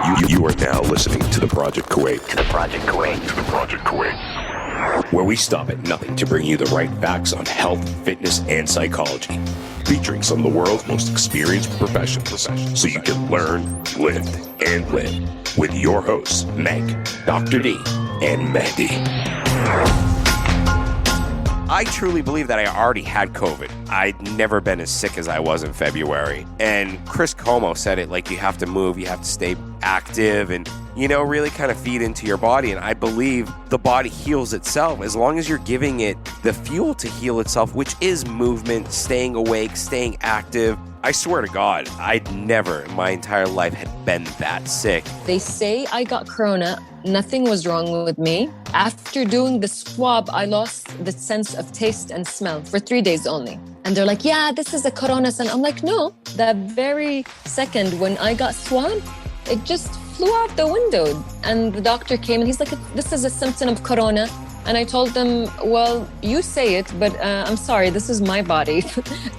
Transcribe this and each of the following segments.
You are now listening to the Project Kuwait. Where we stop at nothing to bring you the right facts on health, fitness, and psychology. Featuring some of the world's most experienced professionals. So you can learn, live, and live. With your hosts, Meg, Dr. D, and Mehdi. I truly believe that I already had COVID. I'd never been as sick as I was in February. And Chris Cuomo said it like you have to move, you have to stay active and, really kind of feed into your body. And I believe the body heals itself as long as you're giving it the fuel to heal itself, which is movement, staying awake, staying active. I swear to God, I'd never in my entire life had been that sick. They say I got corona. Nothing was wrong with me. After doing the swab, I lost the sense of taste and smell for 3 days only. And they're like, yeah, this is a corona sign. I'm like, no. That very second when I got swabbed, it just flew out the window. And the doctor came and he's like, this is a symptom of corona. And I told them, well, you say it, but I'm sorry, this is my body.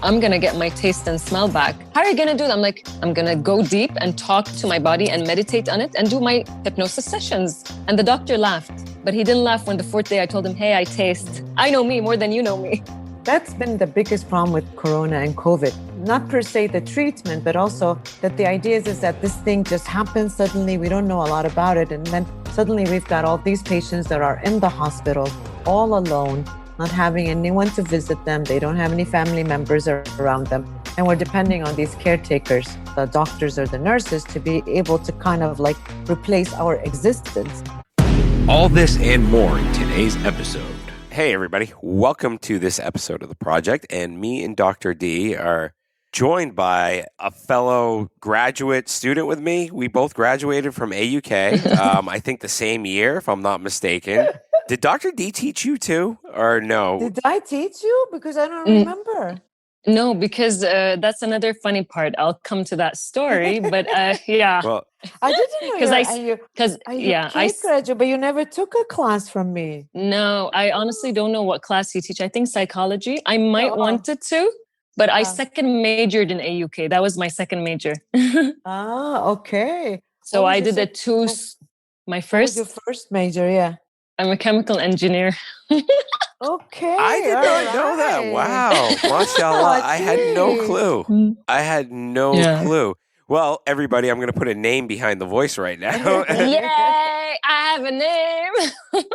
I'm going to get my taste and smell back. How are you going to do that? I'm like, I'm going to go deep and talk to my body and meditate on it and do my hypnosis sessions. And the doctor laughed, but he didn't laugh when the fourth day I told him, hey, I taste. I know me more than you know me. That's been the biggest problem with corona and COVID. Not per se the treatment, but also that the idea is that this thing just happens suddenly. We don't know a lot about it. And then suddenly we've got all these patients that are in the hospital all alone, not having anyone to visit them. They don't have any family members around them. And we're depending on these caretakers, the doctors or the nurses, to be able to kind of like replace our existence. All this and more in today's episode. Hey, everybody. Welcome to this episode of The Project. And me and Dr. D are joined by a fellow graduate student with me. We both graduated from AUK, I think the same year, if I'm not mistaken. Did Dr. D teach you too, or no? Did I teach you? Because I don't remember. No, because that's another funny part. I'll come to that story, but yeah. Well, I didn't know I graduate, but you never took a class from me. No, I honestly don't know what class you teach. I think psychology. I might wanted to, but I second majored in AUK. That was my second major. Okay. So I did my first. What was your first major? Yeah. I'm a chemical engineer. Okay. I did not know that. Wow. Mashallah. I had no clue. Clue. Well, everybody, I'm going to put a name behind the voice right now. Yay! I have a name.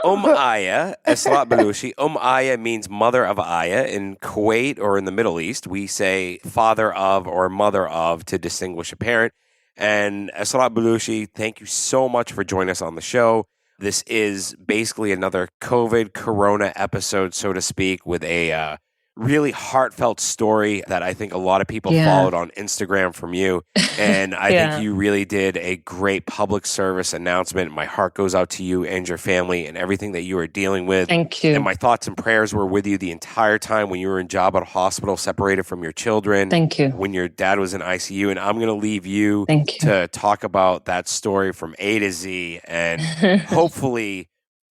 Aya, Essra Bloushi. Aya means mother of Aya. In Kuwait or in the Middle East, we say father of or mother of to distinguish a parent. And Essra Bloushi, thank you so much for joining us on the show. This is basically another COVID corona episode, so to speak, with a really heartfelt story that I think a lot of people followed on Instagram from you. And I think you really did a great public service announcement. My heart goes out to you and your family and everything that you are dealing with. Thank you. And my thoughts and prayers were with you the entire time when you were in Jabal Hospital, separated from your children. Thank you. When your dad was in ICU. And I'm going to leave you to talk about that story from A to Z. And hopefully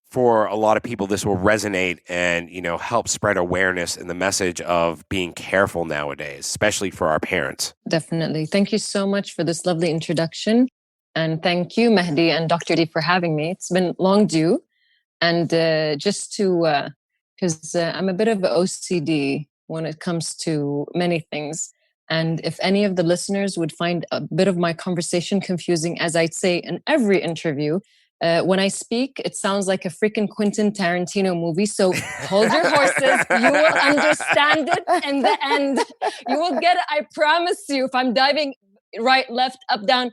for a lot of people, this will resonate and, help spread awareness in the message of being careful nowadays, especially for our parents. Definitely. Thank you so much for this lovely introduction. And thank you, Mehdi and Dr. D, for having me. It's been long due. And just to, because I'm a bit of an OCD when it comes to many things. And if any of the listeners would find a bit of my conversation confusing, as I say in every interview, when I speak, it sounds like a freaking Quentin Tarantino movie. So hold your horses. You will understand it in the end. You will get it. I promise you. If I'm diving right, left, up, down,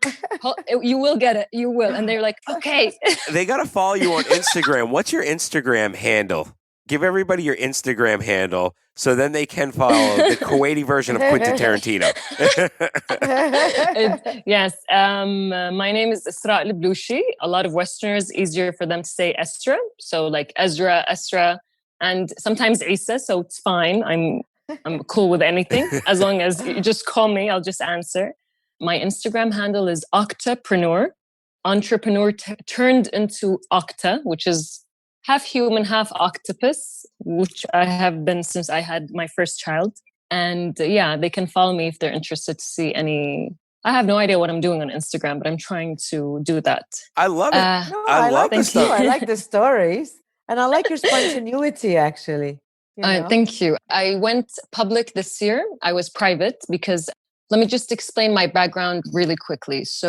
you will get it. You will. And they're like, okay. They got to follow you on Instagram. What's your Instagram handle? Give everybody your Instagram handle so then they can follow the Kuwaiti version of Quentin Tarantino. Yes. My name is Essra Bloushi. A lot of Westerners, easier for them to say Essra. So like Essra, and sometimes Isa. So it's fine. I'm cool with anything. As long as you just call me, I'll just answer. My Instagram handle is Octapreneur. Entrepreneur turned into Octa, which is half human, half octopus, which I have been since I had my first child. And they can follow me if they're interested to see any I have no idea what I'm doing on Instagram, but I'm trying to do that. I love it. No, I I love like the the stuff. I like the stories. And I like your spontaneity, actually. You know? Thank you. I went public this year. I was private because let me just explain my background really quickly. So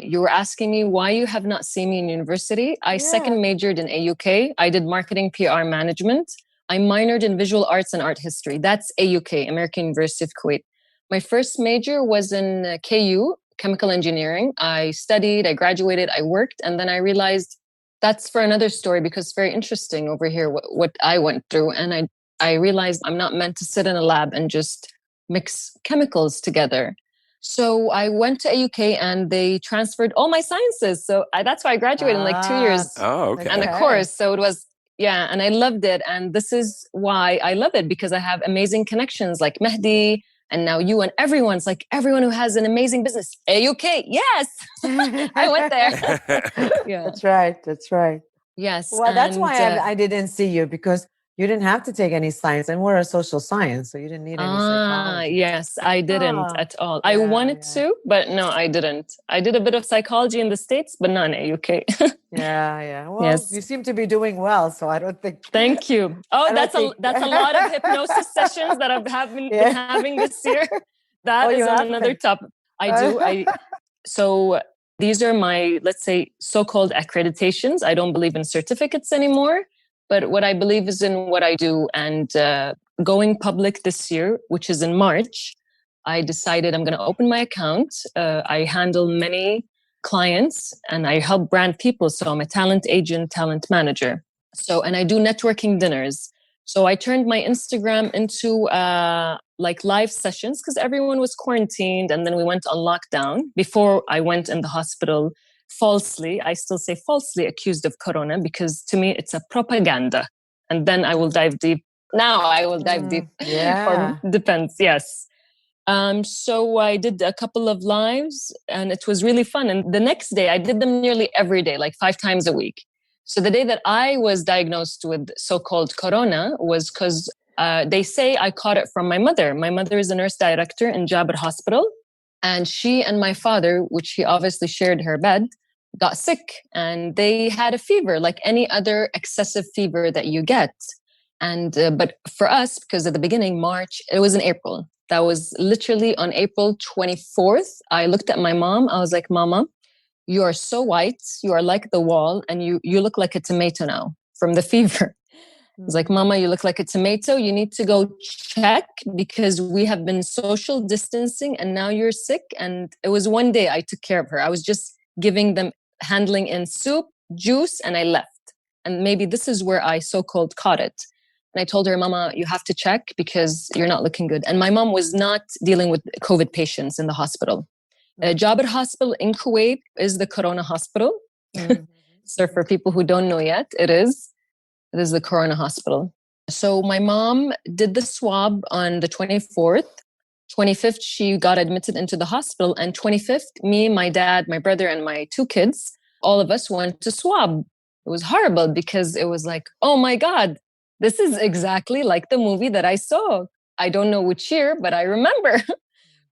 you were asking me why you have not seen me in university. I second majored in AUK. I did marketing PR management. I minored in visual arts and art history. That's AUK, American University of Kuwait. My first major was in KU, chemical engineering. I studied, I graduated, I worked, and then I realized that's for another story because it's very interesting over here what I went through. And I realized I'm not meant to sit in a lab and just mix chemicals together. So I went to AUK and they transferred all my sciences. So that's why I graduated in like 2 years. Oh, okay. And a course. So it was, yeah, and I loved it. And this is why I love it, because I have amazing connections like Mehdi and now you, and everyone's like, everyone who has an amazing business. AUK, yes. I went there. Yeah. That's right. That's right. Yes. Well, that's why and, I didn't see you, because you didn't have to take any science, and we're a social science, so you didn't need any psychology. Yes, I didn't at all. I yeah, wanted to, but no, I didn't. I did a bit of psychology in the States, but not in UK. Yeah. Well, Yes. you seem to be doing well, so I don't think. Thank you. Oh, I that's don't that's a think- lot of hypnosis sessions that I've been having this year. That is you on have another been? topic. I do. So these are my, let's say, so-called accreditations. I don't believe in certificates anymore, but what I believe is in what I do. And going public this year, which is in March, I decided I'm going to open my account. I handle many clients and I help brand people. So I'm a talent agent, talent manager. So, and I do networking dinners. So I turned my Instagram into like live sessions because everyone was quarantined and then we went on lockdown before I went in the hospital falsely. I still say falsely accused of corona because to me it's a propaganda. And then I will dive deep. Now I will dive deep. Yeah. Or depends. Yes. So I did a couple of lives and it was really fun. And the next day I did them nearly every day, like 5 times a week. So the day that I was diagnosed with so-called corona was because they say I caught it from my mother. My mother is a nurse director in Jabir Hospital. And she and my father, which he obviously shared her bed, got sick. And they had a fever, like any other excessive fever that you get. And but for us, because at the beginning, March, it was in April. That was literally on April 24th. I looked at my mom. I was like, Mama, you are so white. You are like the wall. And you look like a tomato now from the fever. I was like, Mama, you look like a tomato. You need to go check because we have been social distancing and now you're sick. And it was one day I took care of her. I was just giving them, handling in soup, juice, and I left. And maybe this is where I so-called caught it. And I told her, Mama, you have to check because you're not looking good. And my mom was not dealing with COVID patients in the hospital. Jabir Hospital in Kuwait is the Corona Hospital. So for people who don't know yet, it is the Corona Hospital. So my mom did the swab on the 24th. 25th, she got admitted into the hospital. And 25th, me, my dad, my brother, and my 2 kids, all of us went to swab. It was horrible because it was like, oh my God, this is exactly like the movie that I saw. I don't know which year, but I remember.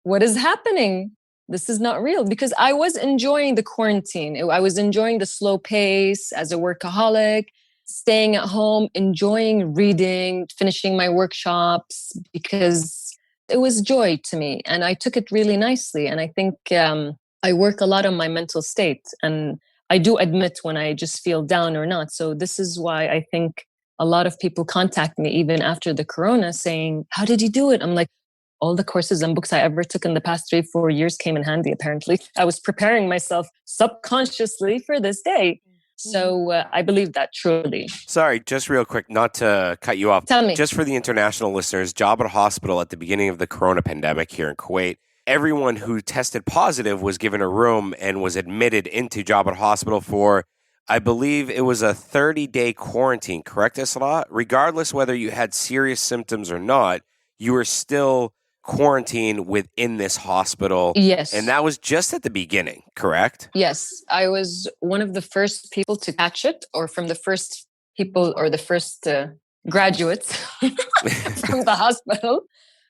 What is happening? This is not real because I was enjoying the quarantine. I was enjoying the slow pace as a workaholic, staying at home, enjoying reading, finishing my workshops because it was joy to me. And I took it really nicely. And I think I work a lot on my mental state. And I do admit when I just feel down or not. So this is why I think a lot of people contact me even after the corona saying, how did you do it? I'm like, all the courses and books I ever took in the past 3-4 years came in handy, apparently. I was preparing myself subconsciously for this day. So I believe that truly. Sorry, just real quick, not to cut you off. Tell me. Just for the international listeners, Jabir Hospital at the beginning of the corona pandemic here in Kuwait, everyone who tested positive was given a room and was admitted into Jabir Hospital for, I believe it was a 30-day quarantine, correct, Essra? Regardless whether you had serious symptoms or not, you were still quarantined within this hospital. Yes. And that was just at the beginning, correct? Yes. I was one of the first people to catch it, or from the first people or the first graduates from the hospital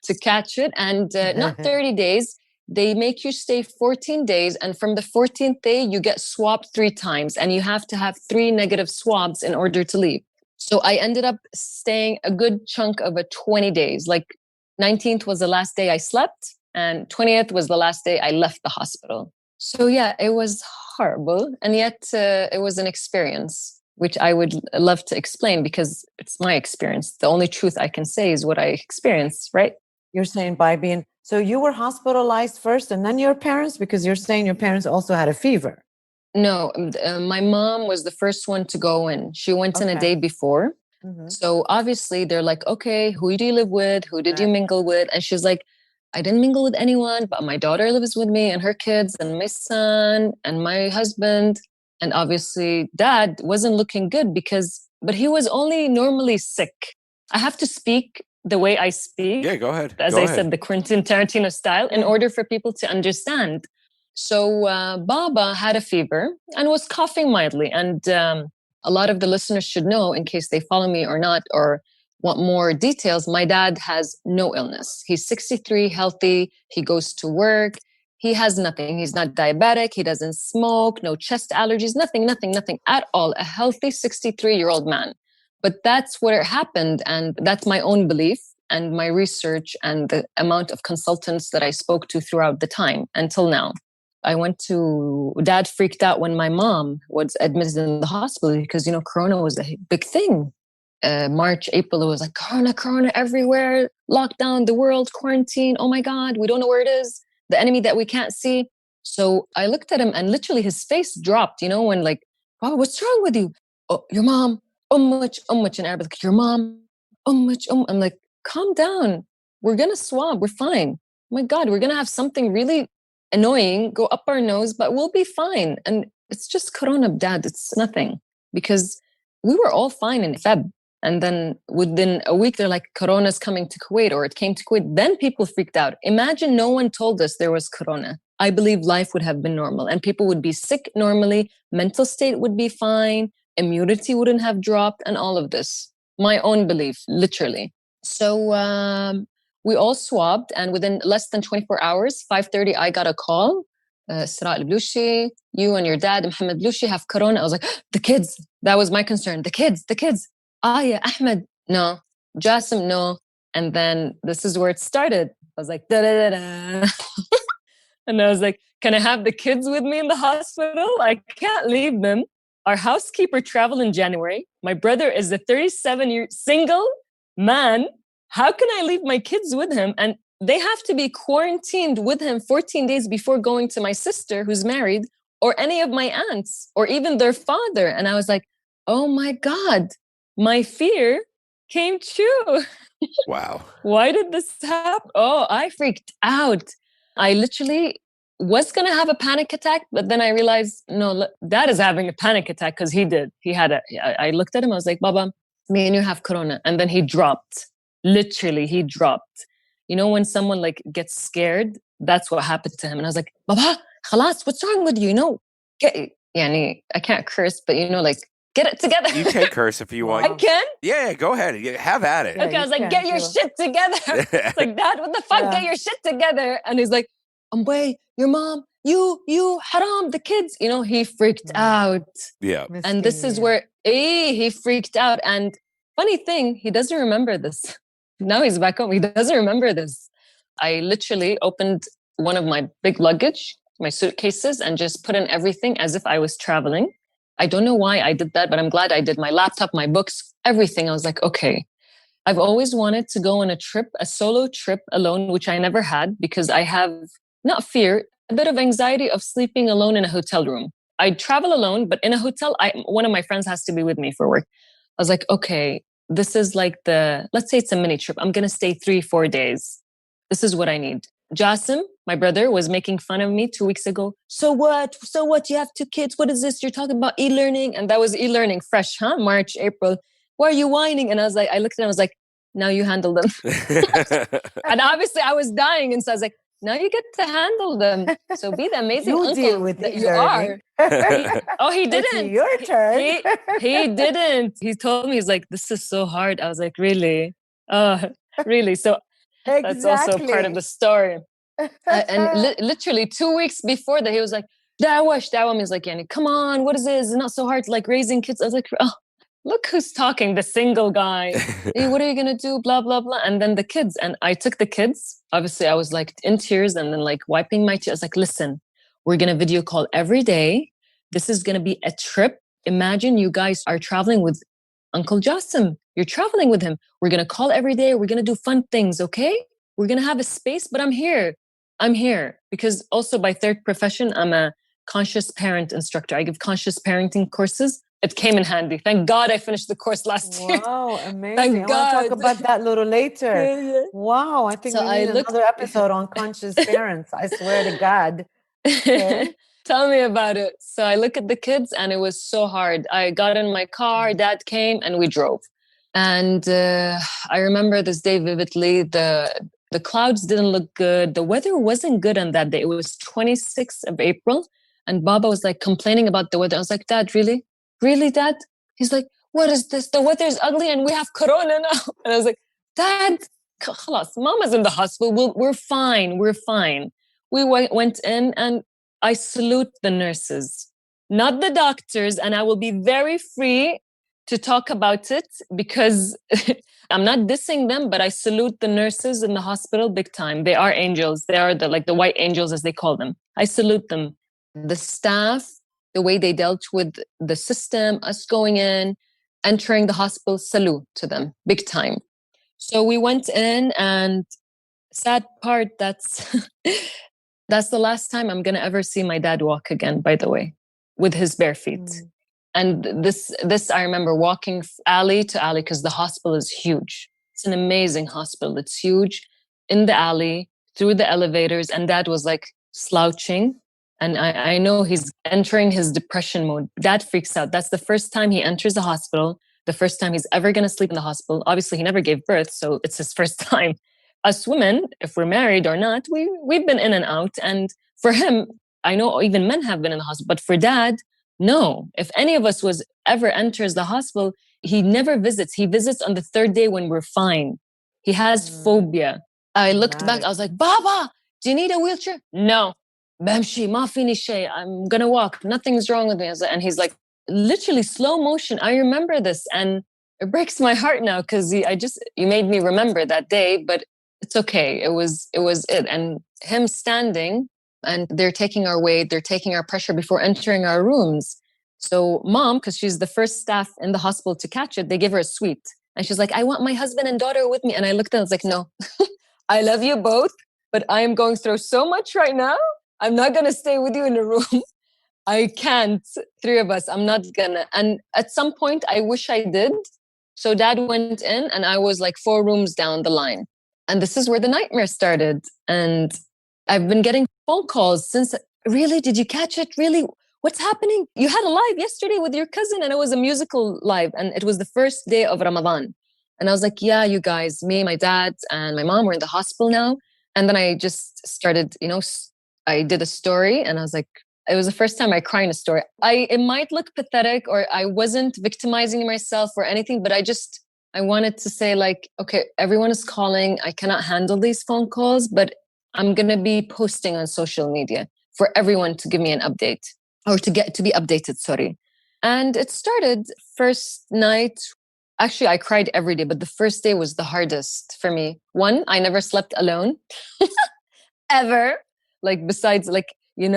to catch it. And not 30 days. They make you stay 14 days. And from the 14th day, you get swabbed 3 times. And you have to have 3 negative swabs in order to leave. So I ended up staying a good chunk of 20 days. Like 19th was the last day I slept. And 20th was the last day I left the hospital. So yeah, it was horrible. And yet it was an experience, which I would love to explain because it's my experience. The only truth I can say is what I experienced, right? You're saying by being, so you were hospitalized first and then your parents, because you're saying your parents also had a fever. No, my mom was the first one to go in. She went in a day before. Mhm. So obviously they're like, okay, who do you live with? Who did you mingle with? And she's like, I didn't mingle with anyone, but my daughter lives with me and her kids and my son and my husband. And obviously dad wasn't looking good but he was only normally sick. I have to speak the way I speak. Yeah, go ahead. As I said, the Quentin Tarantino style, in order for people to understand. So Baba had a fever and was coughing mildly. And a lot of the listeners should know, in case they follow me or not, or want more details, my dad has no illness. He's 63, healthy. He goes to work. He has nothing. He's not diabetic. He doesn't smoke, no chest allergies, nothing at all. A healthy 63-year-old man. But that's what happened. And that's my own belief and my research and the amount of consultants that I spoke to throughout the time until now. Dad freaked out when my mom was admitted in the hospital because, Corona was a big thing. March, April, it was like Corona everywhere, lockdown, the world, quarantine. Oh my God, we don't know where it is. The enemy that we can't see. So I looked at him and literally his face dropped, when like, wow, what's wrong with you? Oh, your mom, much in Arabic, your mom, much. I'm like, calm down. We're going to swab. We're fine. Oh my God, we're going to have something really annoying go up our nose, but we'll be fine. And it's just Corona, Dad. It's nothing, because we were all fine in Feb. And then within a week, they're like, Corona's coming to Kuwait, or it came to Kuwait. Then people freaked out. Imagine no one told us there was Corona. I believe life would have been normal and people would be sick normally. Mental state would be fine. Immunity wouldn't have dropped and all of this. My own belief, literally. So we all swabbed, and within less than 24 hours, 5:30, I got a call. Essra Bloushi, you and your dad, Mohammed Bloushi, have Corona. I was like, the kids. That was my concern. The kids. Yeah, Ahmed, no. Jassim, no. And then this is where it started. I was like, da-da-da-da. And I was like, can I have the kids with me in the hospital? I can't leave them. Our housekeeper traveled in January. My brother is a 37-year single man. How can I leave my kids with him? And they have to be quarantined with him 14 days before going to my sister who's married, or any of my aunts, or even their father. And I was like, oh my God, my fear came true. Wow. Why did this happen? Oh, I freaked out. I literally was going to have a panic attack, but then I realized, no, Dad is having a panic attack because he did. I looked at him, I was like, Baba, me and you have Corona. And then he dropped. Literally, he dropped. When someone like gets scared, that's what happened to him. And I was like, Baba, khalas, what's wrong with you? I can't curse, but like, get it together. You can curse if you want. I can? Yeah, go ahead. Have at it. Yeah, okay, I was like, get your shit together. It's like, Dad, what the fuck? Get your shit together. And he's like, Boy, your mom, you, haram, the kids. He freaked out. Yeah. And this is where he freaked out. And funny thing, he doesn't remember this. Now he's back home. He doesn't remember this. I literally opened one of my big luggage, my suitcases, and just put in everything as if I was traveling. I don't know why I did that, but I'm glad I did. My laptop, my books, everything. I was like, okay. I've always wanted to go on a solo trip alone, which I never had, because I have not fear, a bit of anxiety of sleeping alone in a hotel room. I travel alone, but in a hotel, one of my friends has to be with me for work. I was like, okay, this is like let's say it's a mini trip. I'm going to stay 3-4 days. This is what I need. Jassim, my brother, was making fun of me 2 weeks ago. So what? You have 2 kids. What is this? You're talking about e-learning? And that was e-learning fresh, huh? March, April. Why are you whining? And I looked at him, I was like, now you handle them. And obviously I was dying. And so I was like, now you get to handle them. So be the amazing uncle deal with that you are. He didn't. It's your turn. He didn't. He told me, he's like, this is so hard. I was like, really? Really? So that's also part of the story. Literally 2 weeks before that, he was like, Dawah means like, yani, come on, what is this? It's not so hard to like raising kids. I was like, oh, look who's talking, the single guy. Hey, what are you going to do? Blah, blah, blah. And then the kids. And I took the kids. Obviously, I was like in tears and then like wiping my tears. I was like, listen, we're going to video call every day. This is going to be a trip. Imagine you guys are traveling with Uncle Jassim. You're traveling with him. We're going to call every day. We're going to do fun things, okay? We're going to have a space, but I'm here. I'm here because also by third profession, I'm a conscious parent instructor. I give conscious parenting courses. It came in handy. Thank God I finished the course last year. Wow, amazing. Thank I want to God. talk about that a little later. Yeah. Wow, I think So we I need looked- another episode on conscious parents. I swear to God. Okay. Tell me about it. So I look at the kids and it was so hard. I got in my car, dad came and we drove. And I remember this day vividly. The clouds didn't look good. The weather wasn't good on that day. It was 26th of April. And Baba was like complaining about the weather. I was like, Dad, really? Really, Dad? He's like, what is this? The weather's ugly and we have corona now. And I was like, Dad, khalas, Mama's in the hospital. We're fine. We're fine. We went in and I salute the nurses, not the doctors. And I will be very free to talk about it because I'm not dissing them, but I salute the nurses in the hospital big time. They are angels. They are the white angels, as they call them. I salute them. The staff, the way they dealt with the system, us going in, entering the hospital, salute to them big time. So we went in, and sad part, that's the last time I'm going to ever see my dad walk again, by the way, with his bare feet. And this I remember walking alley to alley because the hospital is huge. It's an amazing hospital. It's huge, in the alley, through the elevators. And Dad was like slouching. And I know he's entering his depression mode. Dad freaks out. That's the first time he enters the hospital, the first time he's ever going to sleep in the hospital. Obviously, he never gave birth, so it's his first time. Us women, if we're married or not, we've been in and out. And for him, I know even men have been in the hospital, but for Dad, no. If any of us ever enters the hospital, he never visits. He visits on the third day when we're fine. He has phobia. I looked back. I was like, Baba, do you need a wheelchair? No. Bamshi, ma fini shay. I'm going to walk. Nothing's wrong with me. And he's like, literally slow motion. I remember this. And it breaks my heart now because you made me remember that day, but it's okay. It was it. And him standing, and they're taking our weight, they're taking our pressure before entering our rooms. So Mom, because she's the first staff in the hospital to catch it, they give her a suite. And she's like, I want my husband and daughter with me. And I looked at her, I was like, no, I love you both, but I am going through so much right now. I'm not going to stay with you in a room. I can't. 3 of us, I'm not going to. And at some point, I wish I did. So Dad went in and I was like 4 rooms down the line. And this is where the nightmare started. And I've been getting phone calls since. Really? Did you catch it? Really? What's happening? You had a live yesterday with your cousin, and it was a musical live, and it was the first day of Ramadan. And I was like, yeah, you guys, me, my dad, and my mom were in the hospital now. And then I just started, I did a story, and I was like, it was the first time I cried in a story. It might look pathetic, or I wasn't victimizing myself or anything, but I wanted to say, like, okay, everyone is calling. I cannot handle these phone calls, but I'm going to be posting on social media for everyone to give me an update, or to be updated, sorry. And it started first night. Actually, I cried every day, but the first day was the hardest for me. One, I never slept alone ever. Like, besides, like, in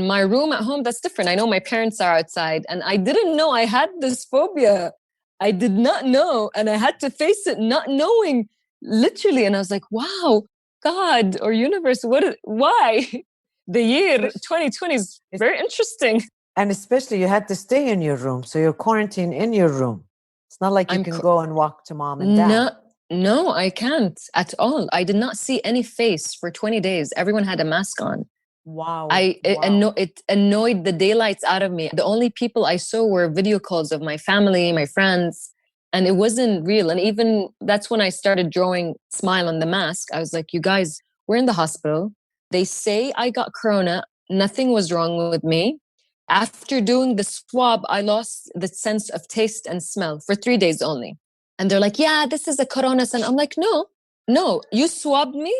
my room at home, that's different. I know my parents are outside, and I didn't know I had this phobia. I did not know. And I had to face it not knowing, literally. And I was like, wow, God or universe, why? The year 2020 is very interesting. And especially you had to stay in your room. So you're quarantined in your room. It's not like you can go and walk to Mom and Dad. No, I can't at all. I did not see any face for 20 days. Everyone had a mask on. Wow. It annoyed the daylights out of me. The only people I saw were video calls of my family, my friends, and it wasn't real. And even that's when I started drawing smile on the mask. I was like, you guys, we're in the hospital. They say I got corona. Nothing was wrong with me. After doing the swab, I lost the sense of taste and smell for 3 days only. And they're like, yeah, this is a corona. And I'm like, no, you swabbed me.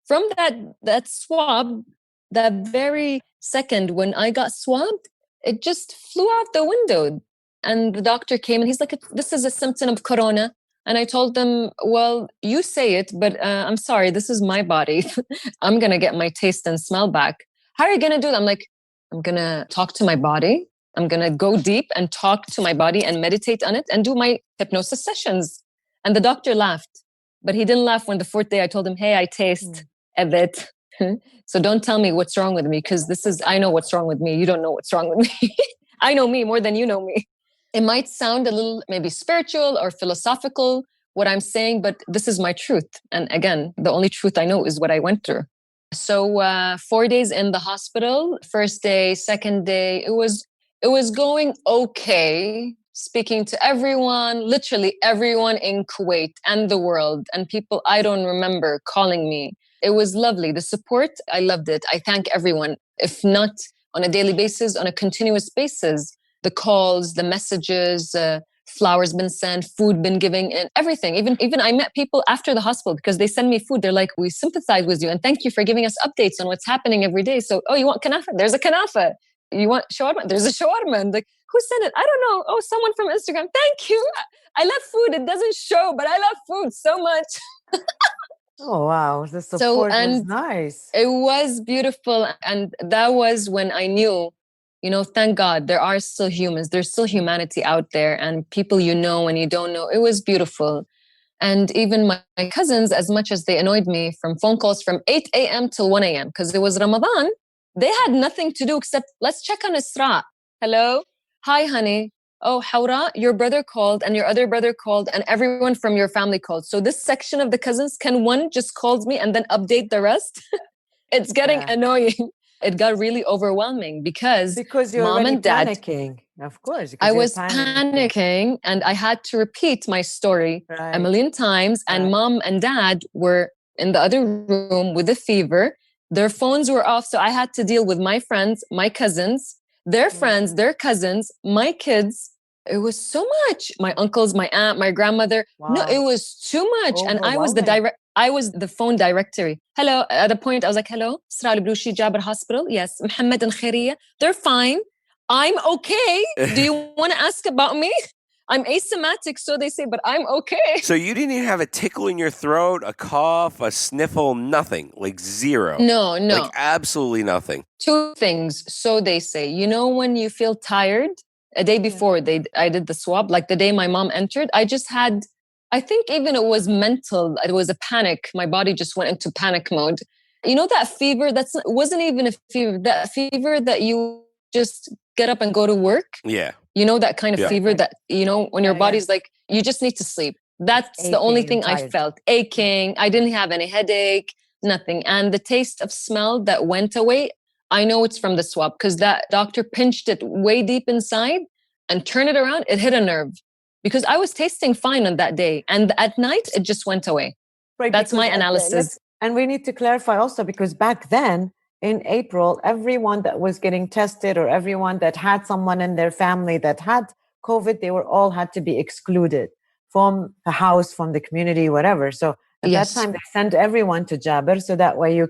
From that swab, that very second when I got swabbed, it just flew out the window. And the doctor came and he's like, this is a symptom of corona. And I told them, well, you say it, but I'm sorry, this is my body. I'm going to get my taste and smell back. How are you going to do that? I'm like, I'm going to talk to my body. I'm going to go deep and talk to my body and meditate on it and do my hypnosis sessions. And the doctor laughed, but he didn't laugh when the fourth day I told him, hey, I taste a bit. So don't tell me what's wrong with me, because I know what's wrong with me. You don't know what's wrong with me. I know me more than you know me. It might sound a little maybe spiritual or philosophical, what I'm saying, but this is my truth. And again, the only truth I know is what I went through. So 4 days in the hospital, first day, second day, it was going okay. Speaking to everyone, literally everyone in Kuwait and the world, and people I don't remember calling me. It was lovely. The support, I loved it. I thank everyone, if not on a daily basis, on a continuous basis. The calls, the messages, flowers been sent, food been given, and everything. Even I met people after the hospital because they send me food. They're like, we sympathize with you and thank you for giving us updates on what's happening every day. So, oh, you want kanafa? There's a kanafa. You want shawarma? There's a shawarma. And like, who sent it? I don't know. Oh, someone from Instagram. Thank you. I love food. It doesn't show, but I love food so much. Oh, wow. The support was nice. It was beautiful. And that was when I knew, thank God there are still humans. There's still humanity out there and people you know and you don't know. It was beautiful. And even my cousins, as much as they annoyed me from phone calls from 8 a.m. till 1 a.m. because it was Ramadan, they had nothing to do except, let's check on Essra. Hello? Hi, honey. Oh, Hawra, your brother called and your other brother called and everyone from your family called. So this section of the cousins, can one just calls me and then update the rest? It's getting annoying. It got really overwhelming because you're mom already and dad, panicking. Of course. I was panicking and I had to repeat my story a million times. And mom and dad were in the other room with a fever. Their phones were off. So I had to deal with my friends, my cousins, their friends, their cousins, my kids. It was so much. My uncles, my aunt, my grandmother. Wow. No, it was too much. And I was the phone directory. Hello. At a point, I was like, hello, Essra Bloushi Jabir Hospital. Yes. Mohammed and Khairia. They're fine. I'm okay. Do you want to ask about me? I'm asymptomatic, so they say, but I'm okay. So you didn't even have a tickle in your throat, a cough, a sniffle, nothing, like zero. No. Like absolutely nothing. Two things. So they say, when you feel tired, a day before I did the swab, like the day my mom entered, I just had, I think even it was mental. It was a panic. My body just went into panic mode. That fever, wasn't even a fever, that fever that you just get up and go to work. Yeah. That kind of fever that, when your body's like, you just need to sleep. That's aching, the only thing I felt. Aching. I didn't have any headache, nothing. And the taste of smell that went away, I know it's from the swab because that doctor pinched it way deep inside and turned it around. It hit a nerve because I was tasting fine on that day. And at night, it just went away. Right. That's my analysis. And we need to clarify also because back then, in April, everyone that was getting tested or everyone that had someone in their family that had COVID, they were all had to be excluded from the house, from the community, whatever. So at that time, they sent everyone to Jabir. So that way you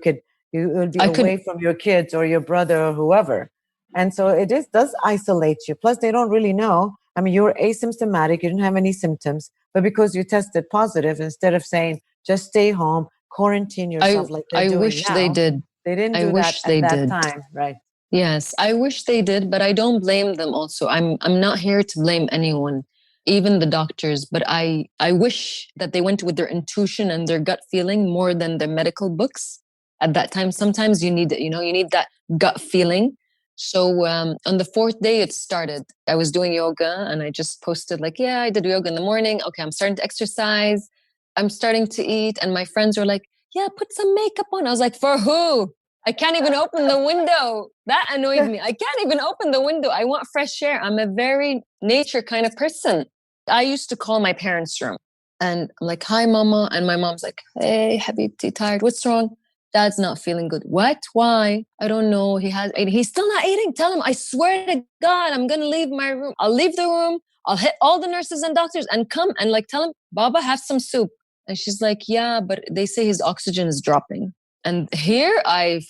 would be away from your kids or your brother or whoever. And so does isolate you. Plus, they don't really know. I mean, you were asymptomatic. You didn't have any symptoms. But because you tested positive, instead of saying, just stay home, quarantine yourself like they're doing wish now, they did. They didn't do that at that time, right? Yes, I wish they did, but I don't blame them also. I'm not here to blame anyone, even the doctors, but I wish that they went with their intuition and their gut feeling more than the medical books. At that time, sometimes you need it, you need that gut feeling. So on the fourth day, it started. I was doing yoga and I just posted like, yeah, I did yoga in the morning. Okay, I'm starting to exercise. I'm starting to eat. And my friends were like, yeah, put some makeup on. I was like, for who? I can't even open the window. That annoyed me. I can't even open the window. I want fresh air. I'm a very nature kind of person. I used to call my parents' room and I'm like, hi, mama. And my mom's like, hey, Habibti, tired. What's wrong? Dad's not feeling good. What? Why? I don't know. He's still not eating. Tell him, I swear to God, I'm going to leave my room. I'll leave the room. I'll hit all the nurses and doctors and come and tell him, Baba, have some soup. And she's like, yeah, but they say his oxygen is dropping. And here I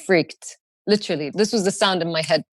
freaked. Literally, this was the sound in my head.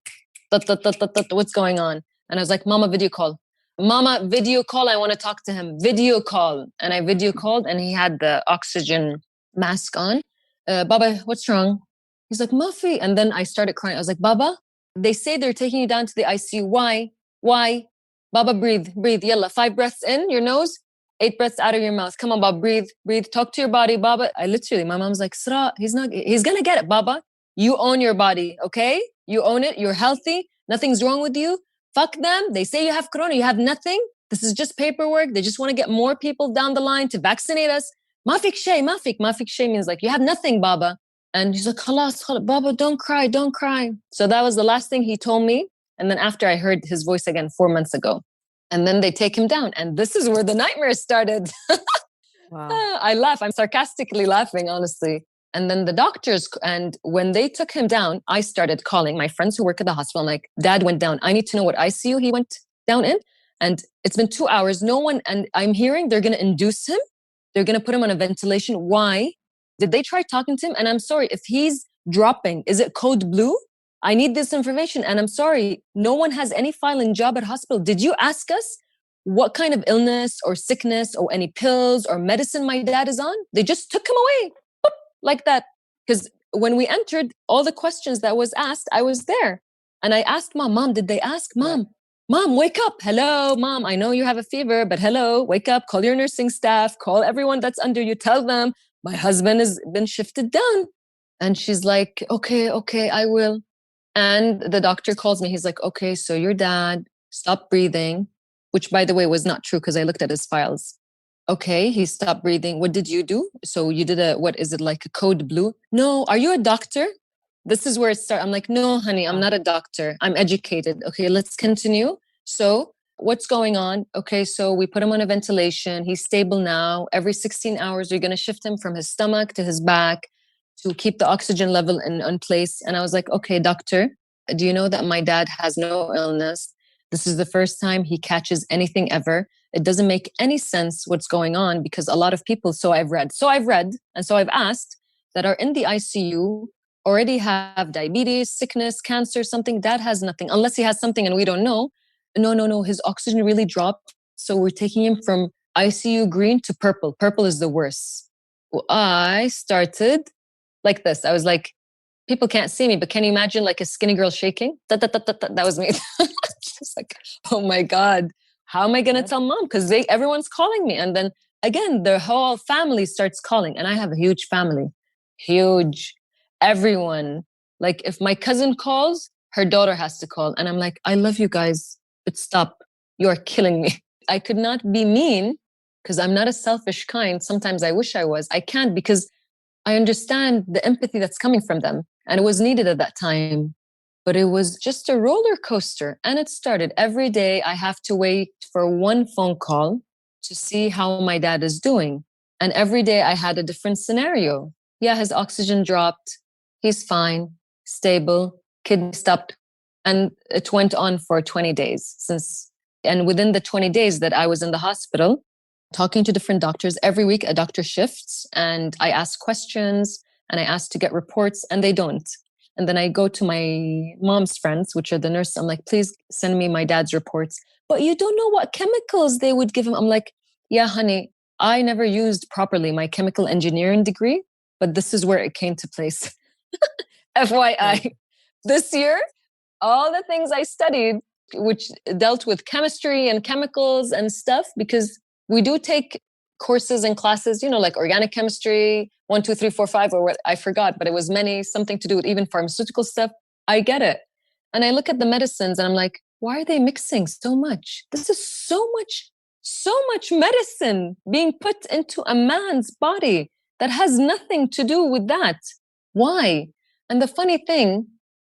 What's going on? And I was like, Mama, video call. Mama, video call. I want to talk to him. Video call. And I video called and he had the oxygen mask on. Baba, what's wrong? He's like, Mafi. And then I started crying. I was like, Baba, they say they're taking you down to the ICU. Why? Why? Baba, breathe. Yalla, 5 breaths in your nose, 8 breaths out of your mouth. Come on, Baba, breathe. Talk to your body, Baba. My mom's like, Sra, he's going to get it, Baba. You own your body, okay? You own it. You're healthy. Nothing's wrong with you. Fuck them. They say you have corona. You have nothing. This is just paperwork. They just want to get more people down the line to vaccinate us. Mafik shay. Mafik shay means like, you have nothing, Baba. And he's like, khalas, Baba, don't cry. So that was the last thing he told me. And then after I heard his voice again 4 months ago. And then they take him down. And this is where the nightmare started. Wow. I laugh. I'm sarcastically laughing, honestly. And then the doctors, and when they took him down, I started calling my friends who work at the hospital. I'm like, Dad went down. I need to know what ICU he went down in. And it's been 2 hours. No one, and I'm hearing they're going to induce him. They're going to put him on a ventilation. Why? Did they try talking to him? And I'm sorry, if he's dropping, is it code blue? I need this information. And I'm sorry, no one has any filing job at hospital. Did you ask us what kind of illness or sickness or any pills or medicine my dad is on? They just took him away. Like that. Because when we entered, all the questions that was asked, I was there. And I asked Mom, did they ask? Mom, wake up. Hello, Mom, I know you have a fever, but hello, wake up, call your nursing staff, call everyone that's under you, tell them my husband has been shifted down. And she's like, okay, I will. And the doctor calls me. He's like, okay, so your dad stopped breathing, which by the way was not true because I looked at his files. Okay, he stopped breathing. What did you do? So you did what is it, like a code blue? No, are you a doctor? This is where it starts. I'm like, no, honey, I'm not a doctor. I'm educated. Okay, let's continue. So what's going on? Okay, so we put him on a ventilation. He's stable now. Every 16 hours, you're going to shift him from his stomach to his back to keep the oxygen level in place. And I was like, okay, doctor, do you know that my dad has no illness? This is the first time he catches anything ever. It doesn't make any sense what's going on because a lot of people, so I've read, and so I've asked that are in the ICU already have diabetes, sickness, cancer, something. Dad has nothing, unless he has something and we don't know. No, his oxygen really dropped. So we're taking him from ICU green to purple. Purple is the worst. Well, I started like this. I was like, people can't see me, but can you imagine like a skinny girl shaking? That was me. Just like, oh my God, how am I going to tell Mom? Because everyone's calling me. And then again, the whole family starts calling. And I have a huge family, huge. Everyone, like if my cousin calls, her daughter has to call. And I'm like, I love you guys, but stop. You are killing me. I could not be mean because I'm not a selfish kind. Sometimes I wish I was. I can't because I understand the empathy that's coming from them. And it was needed at that time. But it was just a roller coaster. And it started every day. I have to wait for one phone call to see how my dad is doing. And every day I had a different scenario. Yeah, his oxygen dropped. He's fine, stable, kidney stopped. And it went on for 20 days and within the 20 days that I was in the hospital, talking to different doctors, every week a doctor shifts and I ask questions and I ask to get reports and they don't. And then I go to my mom's friends, which are the nurses. I'm like, please send me my dad's reports. But you don't know what chemicals they would give him. I'm like, yeah, honey, I never used properly my chemical engineering degree, but this is where it came to place. FYI, this year, all the things I studied, which dealt with chemistry and chemicals and stuff, because we do take courses and classes, like organic chemistry, 1, 2, 3, 4, 5, or what I forgot, but it was something to do with even pharmaceutical stuff. I get it. And I look at the medicines and I'm like, why are they mixing so much? This is so much medicine being put into a man's body that has nothing to do with that. Why? And the funny thing,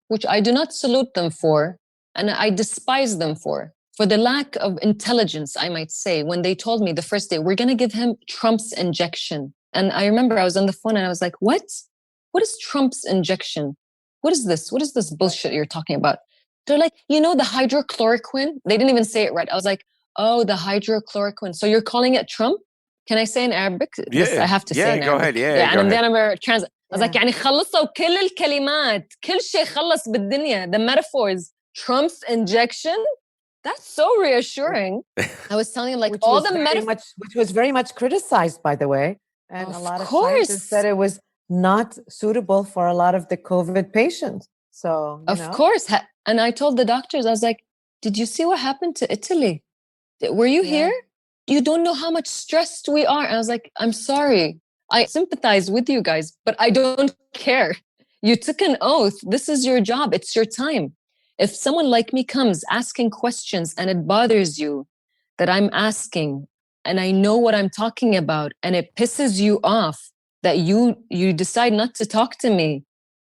which I do not salute them for, and I despise them for the lack of intelligence, I might say, when they told me the first day, we're going to give him Trump's injection. And I remember I was on the phone and I was like, what? What is Trump's injection? What is this? What is this bullshit you're talking about? They're like, the hydrochloroquine? They didn't even say it right. I was like, oh, the hydrochloroquine. So you're calling it Trump? Can I say in Arabic? Yeah, I have to say in go Arabic. ahead. Yeah, go and ahead. then I'm I was like, يعني خلصوا كل الكلمات, كل شيء خلص بالدنيا. The metaphors, Trump's injection, that's so reassuring. I was telling you, like, all the metaphors. Which was very much criticized, by the way. And a lot of scientists said it was not suitable for a lot of the COVID patients. So, of course. And I told the doctors, I was like, did you see what happened to Italy? Were you here? You don't know how much stressed we are. And I was like, I'm sorry. I sympathize with you guys, but I don't care. You took an oath. This is your job. It's your time. If someone like me comes asking questions and it bothers you that I'm asking, and I know what I'm talking about, and it pisses you off that you decide not to talk to me,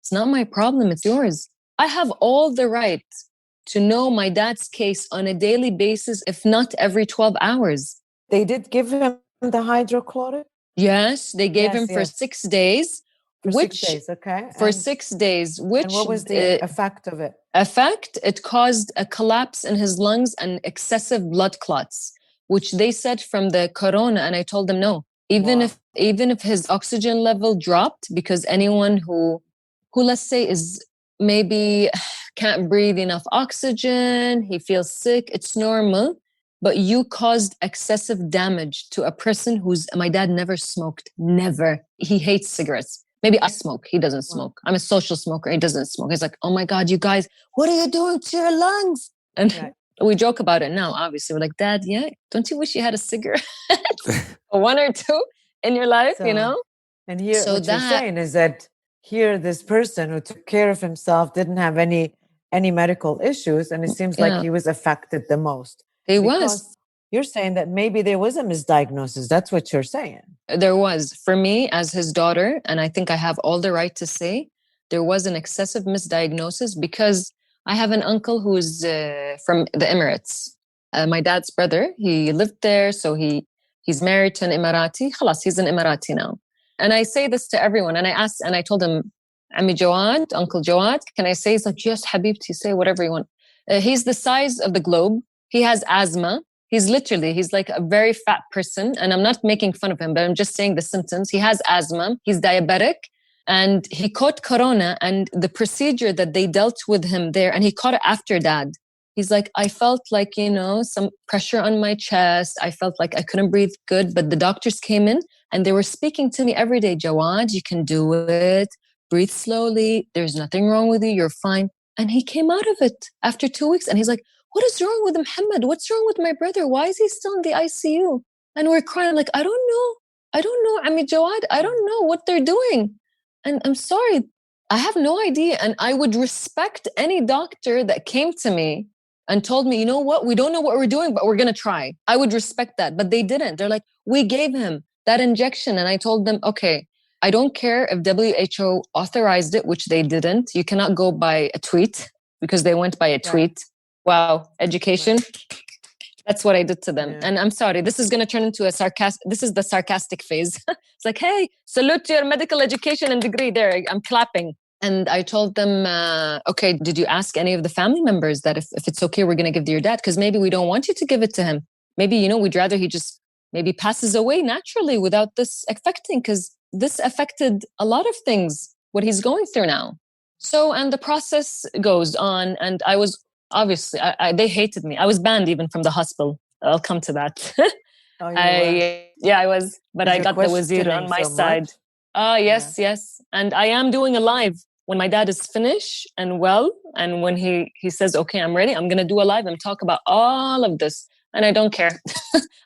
it's not my problem. It's yours. I have all the right to know my dad's case on a daily basis, if not every 12 hours. They did give him the hydrochloric? Yes, they gave him for 6 days. For 6 days, okay. For 6 days, which... And what was the effect of it? It caused a collapse in his lungs and excessive blood clots, which they said from the corona. And I told them, no, even if his oxygen level dropped, because anyone who let's say is maybe can't breathe enough oxygen, he feels sick, it's normal. But you caused excessive damage to a person my dad never smoked, never. He hates cigarettes. Maybe I smoke, he doesn't smoke. I'm a social smoker, he doesn't smoke. He's like, oh my God, you guys, what are you doing to your lungs? And we joke about it now, obviously. We're like, Dad, don't you wish you had a cigarette? One or two in your life, you know? And here, what you're saying is that here, this person who took care of himself didn't have any medical issues, and it seems like he was affected the most. He was. You're saying that maybe there was a misdiagnosis. That's what you're saying. There was. For me, as his daughter, and I think I have all the right to say, there was an excessive misdiagnosis because I have an uncle who's from the Emirates. My dad's brother, he lived there, so he's married to an Emirati. Khalas, he's an Emirati now. And I say this to everyone, and I told him, Ami Jawad, Uncle Jawad, can I say? He's like, yes, Habibti, say whatever you want. He's the size of the globe. He has asthma. He's like a very fat person. And I'm not making fun of him, but I'm just saying the symptoms. He has asthma. He's diabetic. And he caught corona, and the procedure that they dealt with him there, and he caught it after Dad. He's like, I felt like, some pressure on my chest. I felt like I couldn't breathe good. But the doctors came in and they were speaking to me every day. Jawad, you can do it. Breathe slowly. There's nothing wrong with you. You're fine. And he came out of it after 2 weeks. And he's like, what is wrong with Muhammad? What's wrong with my brother? Why is he still in the ICU? And we're crying like, I don't know. Ami Jawad, I don't know what they're doing. And I'm sorry, I have no idea. And I would respect any doctor that came to me and told me, you know what? We don't know what we're doing, but we're going to try. I would respect that. But they didn't. They're like, we gave him that injection. And I told them, okay, I don't care if WHO authorized it, which they didn't. You cannot go by a tweet because they went by a tweet. Wow, education. That's what I did to them. And I'm sorry, this is going to turn into this is the sarcastic phase. It's like, hey, salute to your medical education and degree there. I'm clapping. And I told them, okay, did you ask any of the family members that if it's okay, we're going to give to your dad? Because maybe we don't want you to give it to him. Maybe, we'd rather he just maybe passes away naturally without this affecting, because this affected a lot of things, what he's going through now. So, and the process goes on. And I was, obviously, they hated me. I was banned even from the hospital. I'll come to that. I was, but I got the wazir on my side. Yes. And I am doing a live when my dad is finished and well. And when he says, okay, I'm ready, I'm going to do a live and talk about all of this. And I don't care.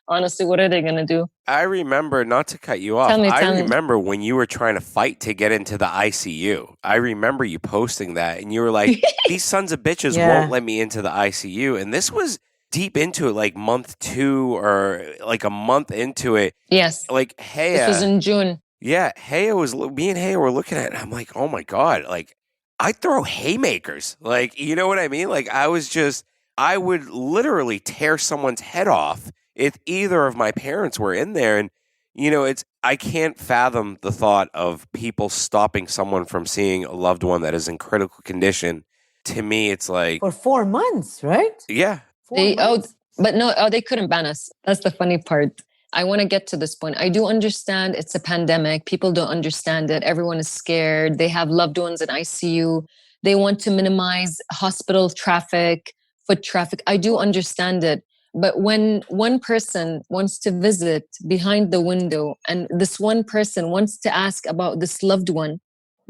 Honestly, what are they going to do? I remember, not to cut you off, I remember when you were trying to fight to get into the ICU. I remember you posting that and you were like, these sons of bitches won't let me into the ICU. And this was deep into it, like month 2 or like a month into it. Yes. Like, hey. This was in June. Yeah. Me and Haya were looking at it. And I'm like, oh my God. Like, I throw haymakers. Like, you know what I mean? Like, I would literally tear someone's head off if either of my parents were in there. And, I can't fathom the thought of people stopping someone from seeing a loved one that is in critical condition. To me, it's like... For 4 months, right? Yeah. But no, they couldn't ban us. That's the funny part. I want to get to this point. I do understand it's a pandemic. People don't understand it. Everyone is scared. They have loved ones in ICU. They want to minimize hospital traffic, foot traffic. I do understand it. But when one person wants to visit behind the window and this one person wants to ask about this loved one,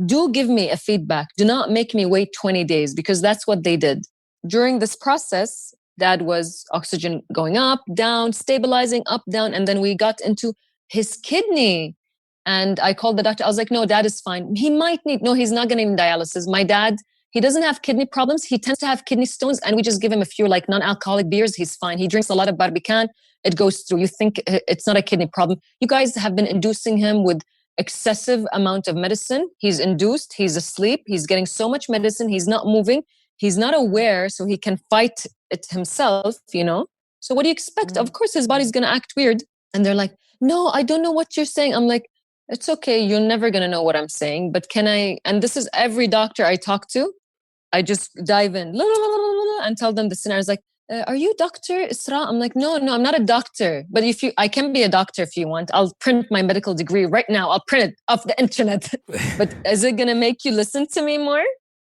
do give me a feedback. Do not make me wait 20 days because that's what they did. During this process, Dad was oxygen going up, down, stabilizing, up, down. And then we got into his kidney. And I called the doctor. I was like, no, Dad is fine. He might need, no, he's not going to need dialysis. My dad, he doesn't have kidney problems. He tends to have kidney stones. And we just give him a few like non-alcoholic beers. He's fine. He drinks a lot of barbican. It goes through. You think it's not a kidney problem. You guys have been inducing him with excessive amount of medicine. He's induced. He's asleep. He's getting so much medicine. He's not moving. He's not aware, so he can fight it himself, So what do you expect? Of course, his body's going to act weird. And they're like, no, I don't know what you're saying. I'm like, it's okay. You're never going to know what I'm saying. But can I, and this is every doctor I talk to, I just dive in and tell them the scenario. It's like, are you Dr. Essra? I'm like, no, I'm not a doctor. But I can be a doctor if you want. I'll print my medical degree right now. I'll print it off the internet. But is it going to make you listen to me more?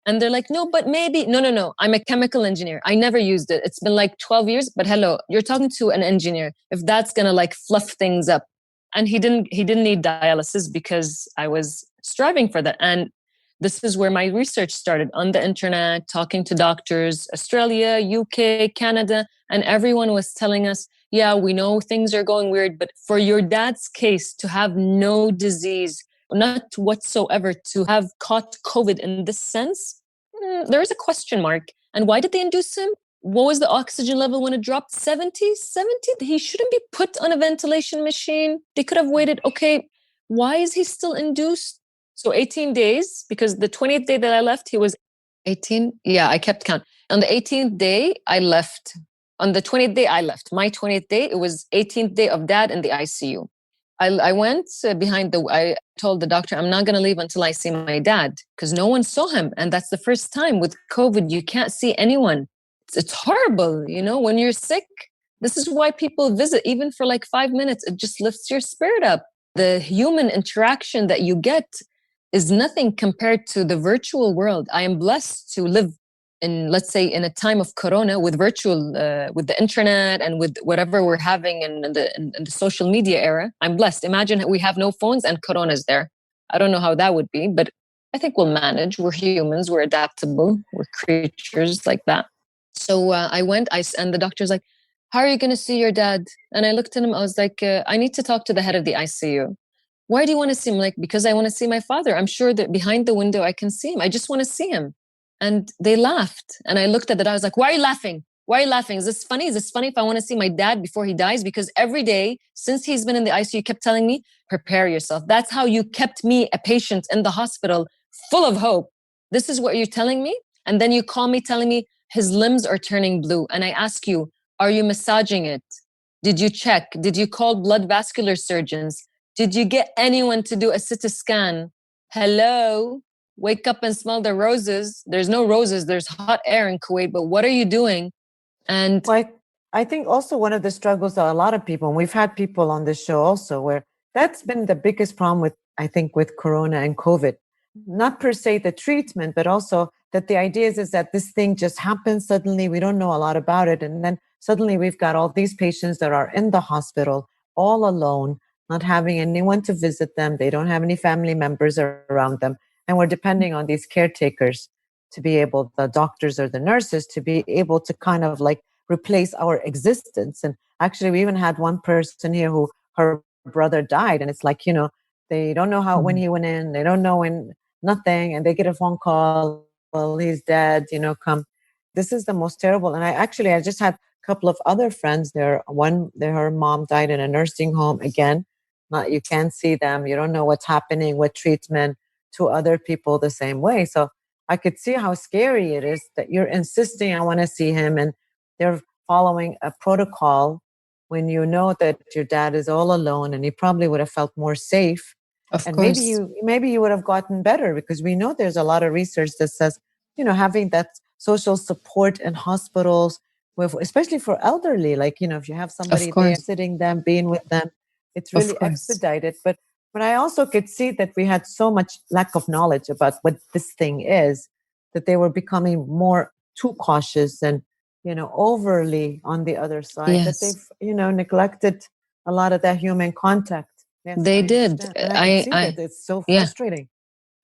And they're like, no, but maybe. No. I'm a chemical engineer. I never used it. It's been like 12 years. But hello, you're talking to an engineer. If that's going to like fluff things up. And he didn't need dialysis because I was striving for that. And this is where my research started on the internet, talking to doctors, Australia, UK, Canada, and everyone was telling us, yeah, we know things are going weird, but for your dad's case to have no disease, not whatsoever, to have caught COVID in this sense, there is a question mark. And why did they induce him? What was the oxygen level when it dropped? 70? He shouldn't be put on a ventilation machine. They could have waited. Okay, why is he still induced? So 18 days, because the 20th day that I left, he was 18. Yeah, I kept count. On the 18th day, I left. On the 20th day, I left. My 20th day, it was 18th day of Dad in the ICU. I went I told the doctor, I'm not going to leave until I see my dad because no one saw him. And that's the first time with COVID, you can't see anyone. It's horrible. When you're sick, this is why people visit, even for like 5 minutes. It just lifts your spirit up. The human interaction that you get is nothing compared to the virtual world. I am blessed to live in, let's say, in a time of Corona with virtual, with the internet and with whatever we're having in the social media era. I'm blessed. Imagine we have no phones and Corona's there. I don't know how that would be, but I think we'll manage. We're humans. We're adaptable. We're creatures like that. So I went, and the doctor's like, how are you going to see your dad? And I looked at him. I was like, I need to talk to the head of the ICU. Why do you want to see him? Like, because I want to see my father. I'm sure that behind the window, I can see him. I just want to see him. And they laughed. And I looked at it. I was like, why are you laughing? Why are you laughing? Is this funny? Is this funny if I want to see my dad before he dies? Because every day since he's been in the ICU, you kept telling me, prepare yourself. That's how you kept me, a patient in the hospital, full of hope. This is what you're telling me? And then you call me telling me his limbs are turning blue. And I ask you, are you massaging it? Did you check? Did you call blood vascular surgeons? Did you get anyone to do a CT scan? Hello? Wake up and smell the roses. There's no roses. There's hot air in Kuwait. But what are you doing? And I think also one of the struggles that a lot of people, and we've had people on this show also, where that's been the biggest problem with Corona and COVID. Not per se the treatment, but also that the idea is that this thing just happens suddenly. We don't know a lot about it. And then suddenly we've got all these patients that are in the hospital all alone, not having anyone to visit them. They don't have any family members around them. And we're depending on these caretakers to be able, the doctors or the nurses, to be able to kind of like replace our existence. And actually, we even had one person here who her brother died. And it's like, they don't know how, when he went in, they don't know when, nothing. And they get a phone call, well, he's dead, come. This is the most terrible. And I just had a couple of other friends there. Her mom died in a nursing home. Again, you can't see them. You don't know what's happening with treatment to other people the same way. So I could see how scary it is that you're insisting, I want to see him. And they're following a protocol when you know that your dad is all alone and he probably would have felt more safe. Of and course. maybe you would have gotten better, because we know there's a lot of research that says, having that social support in hospitals, especially for elderly, like, if you have somebody there sitting them, being with them, It's Of really course. expedited. But I also could see that we had so much lack of knowledge about what this thing is that they were becoming more too cautious and, overly on the other side, that Yes, they've, neglected a lot of that human contact. Yes, they I did. understand. And I can see that. It's so Yeah, frustrating.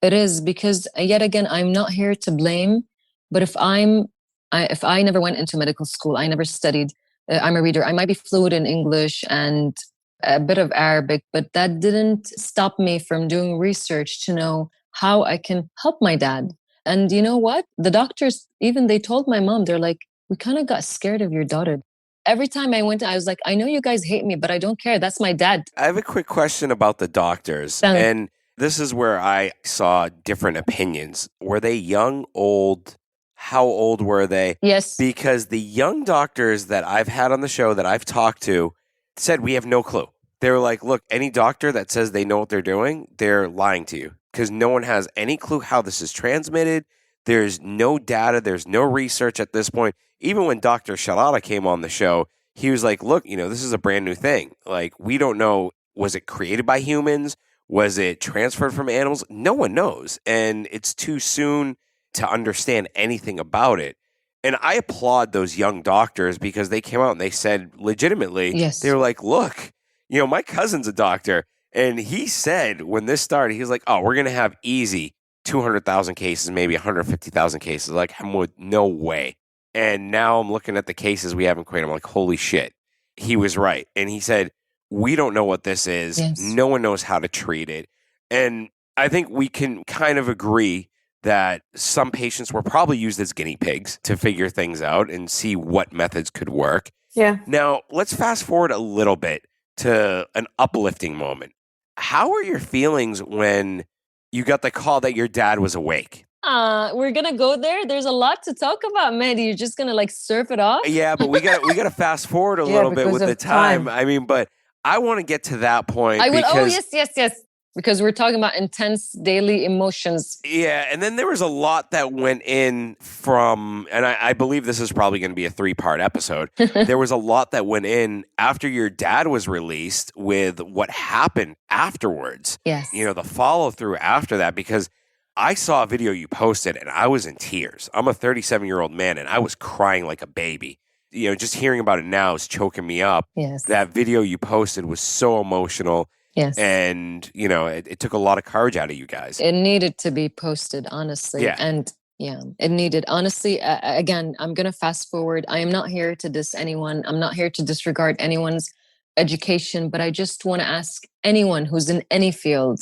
it is because yet again, I'm not here to blame, but if I never went into medical school, I never studied. I'm a reader. I might be fluent in English and a bit of Arabic, but that didn't stop me from doing research to know how I can help my dad. And you know what? The doctors, even they told my mom, they're like, we kind of got scared of your daughter. Every time I went, I was like, I know you guys hate me, but I don't care. That's my dad. I have a quick question about the doctors. Tell me. And this is where I saw different opinions. Were they young, old? How old were they? Yes. Because the young doctors that I've had on the show that I've talked to said we have no clue. They were like, look, any doctor that says they know what they're doing, they're lying to you because no one has any clue how this is transmitted. There's no data. There's no research at this point. Even when Dr. Shalala came on the show, he was like, look, this is a brand new thing. Like, we don't know, was it created by humans? Was it transferred from animals? No one knows. And it's too soon to understand anything about it. And I applaud those young doctors because they came out and they said legitimately, Yes. they were like, look, my cousin's a doctor. And he said when this started, he was like, oh, we're going to have easy 200,000 cases, maybe 150,000 cases. Like, no way. And now I'm looking at the cases we have in Kuwait. I'm like, holy shit. He was right. And he said, we don't know what this is. Yes. No one knows how to treat it. And I think we can kind of agree that some patients were probably used as guinea pigs to figure things out and see what methods could work. Yeah. Now, let's fast forward a little bit to an uplifting moment. How are your feelings when you got the call that your dad was awake? We're gonna go there. There's a lot to talk about, Mandy. You're just gonna surf it off. Yeah, but we got to fast forward a little bit with the time. I mean, but I want to get to that point. I would. Because, yes. Because we're talking about intense daily emotions. Yeah, and then there was a lot that went in from, and I believe this is probably going to be a 3-part episode. There was a lot that went in after your dad was released with what happened afterwards. Yes. The follow through after that, because I saw a video you posted and I was in tears. I'm a 37-year-old man and I was crying like a baby. Just hearing about it now is choking me up. Yes. That video you posted was so emotional. Yes. And, it took a lot of courage out of you guys. It needed to be posted, honestly. Yeah. And it needed. Honestly, again, I'm going to fast forward. I am not here to diss anyone. I'm not here to disregard anyone's education, but I just want to ask anyone who's in any field,